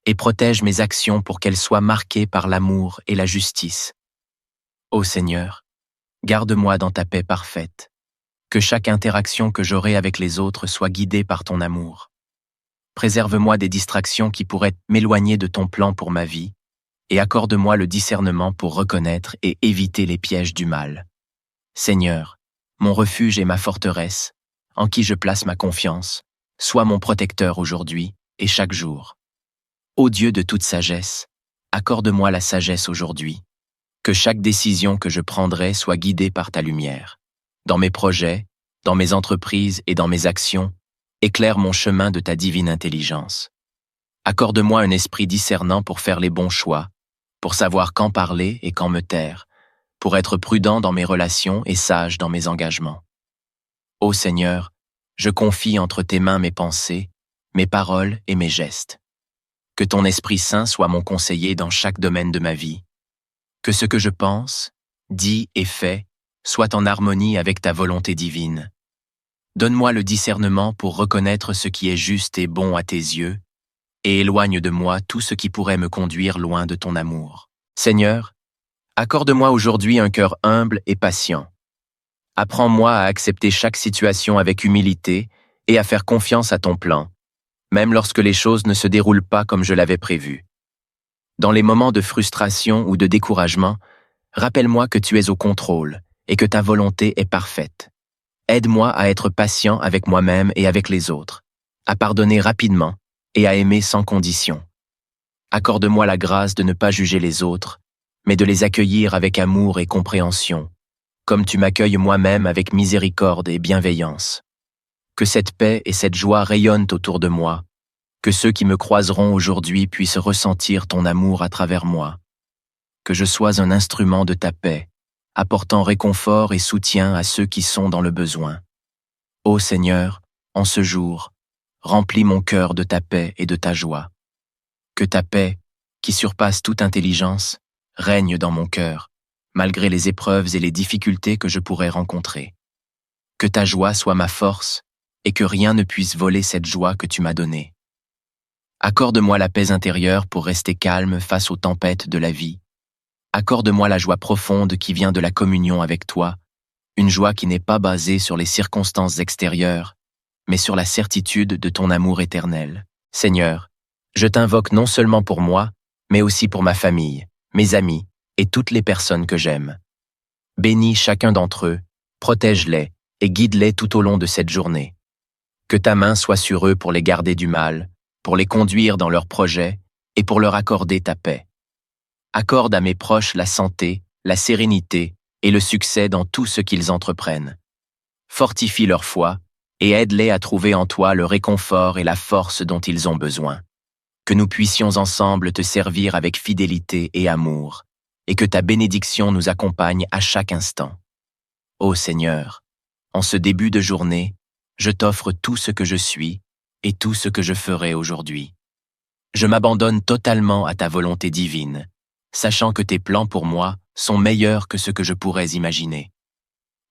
Et protège mes actions pour qu'elles soient marquées par l'amour et la justice. Ô Seigneur, garde-moi dans ta paix parfaite. Que chaque interaction que j'aurai avec les autres soit guidée par ton amour. Préserve-moi des distractions qui pourraient m'éloigner de ton plan pour ma vie, et accorde-moi le discernement pour reconnaître et éviter les pièges du mal. Seigneur, mon refuge et ma forteresse, en qui je place ma confiance, sois mon protecteur aujourd'hui et chaque jour. Ô Dieu de toute sagesse, accorde-moi la sagesse aujourd'hui. Que chaque décision que je prendrai soit guidée par ta lumière. Dans mes projets, dans mes entreprises et dans mes actions, éclaire mon chemin de ta divine intelligence. Accorde-moi un esprit discernant pour faire les bons choix, pour savoir quand parler et quand me taire, pour être prudent dans mes relations et sage dans mes engagements. Ô Seigneur, je confie entre tes mains mes pensées, mes paroles et mes gestes. Que ton Esprit Saint soit mon conseiller dans chaque domaine de ma vie. Que ce que je pense, dis et fais soit en harmonie avec ta volonté divine. Donne-moi le discernement pour reconnaître ce qui est juste et bon à tes yeux, et éloigne de moi tout ce qui pourrait me conduire loin de ton amour. Seigneur, accorde-moi aujourd'hui un cœur humble et patient. Apprends-moi à accepter chaque situation avec humilité et à faire confiance à ton plan, même lorsque les choses ne se déroulent pas comme je l'avais prévu. Dans les moments de frustration ou de découragement, rappelle-moi que tu es au contrôle et que ta volonté est parfaite. Aide-moi à être patient avec moi-même et avec les autres, à pardonner rapidement et à aimer sans condition. Accorde-moi la grâce de ne pas juger les autres, mais de les accueillir avec amour et compréhension, comme tu m'accueilles moi-même avec miséricorde et bienveillance. Que cette paix et cette joie rayonnent autour de moi, que ceux qui me croiseront aujourd'hui puissent ressentir ton amour à travers moi. Que je sois un instrument de ta paix, apportant réconfort et soutien à ceux qui sont dans le besoin. Ô Seigneur, en ce jour, remplis mon cœur de ta paix et de ta joie. Que ta paix, qui surpasse toute intelligence, règne dans mon cœur, malgré les épreuves et les difficultés que je pourrais rencontrer. Que ta joie soit ma force et que rien ne puisse voler cette joie que tu m'as donnée. Accorde-moi la paix intérieure pour rester calme face aux tempêtes de la vie. Accorde-moi la joie profonde qui vient de la communion avec toi, une joie qui n'est pas basée sur les circonstances extérieures, mais sur la certitude de ton amour éternel. Seigneur, je t'invoque non seulement pour moi, mais aussi pour ma famille, mes amis et toutes les personnes que j'aime. Bénis chacun d'entre eux, protège-les et guide-les tout au long de cette journée. Que ta main soit sur eux pour les garder du mal, pour les conduire dans leurs projets et pour leur accorder ta paix. Accorde à mes proches la santé, la sérénité et le succès dans tout ce qu'ils entreprennent. Fortifie leur foi et aide-les à trouver en toi le réconfort et la force dont ils ont besoin. Que nous puissions ensemble te servir avec fidélité et amour, et que ta bénédiction nous accompagne à chaque instant. Ô Seigneur, en ce début de journée, je t'offre tout ce que je suis et tout ce que je ferai aujourd'hui. Je m'abandonne totalement à ta volonté divine, sachant que tes plans pour moi sont meilleurs que ce que je pourrais imaginer.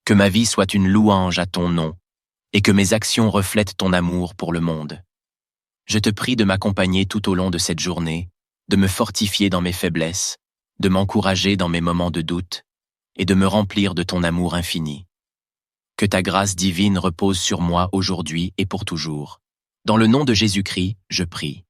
Que ma vie soit une louange à ton nom, et que mes actions reflètent ton amour pour le monde. Je te prie de m'accompagner tout au long de cette journée, de me fortifier dans mes faiblesses, de m'encourager dans mes moments de doute, et de me remplir de ton amour infini. Que ta grâce divine repose sur moi aujourd'hui et pour toujours. Dans le nom de Jésus-Christ, je prie.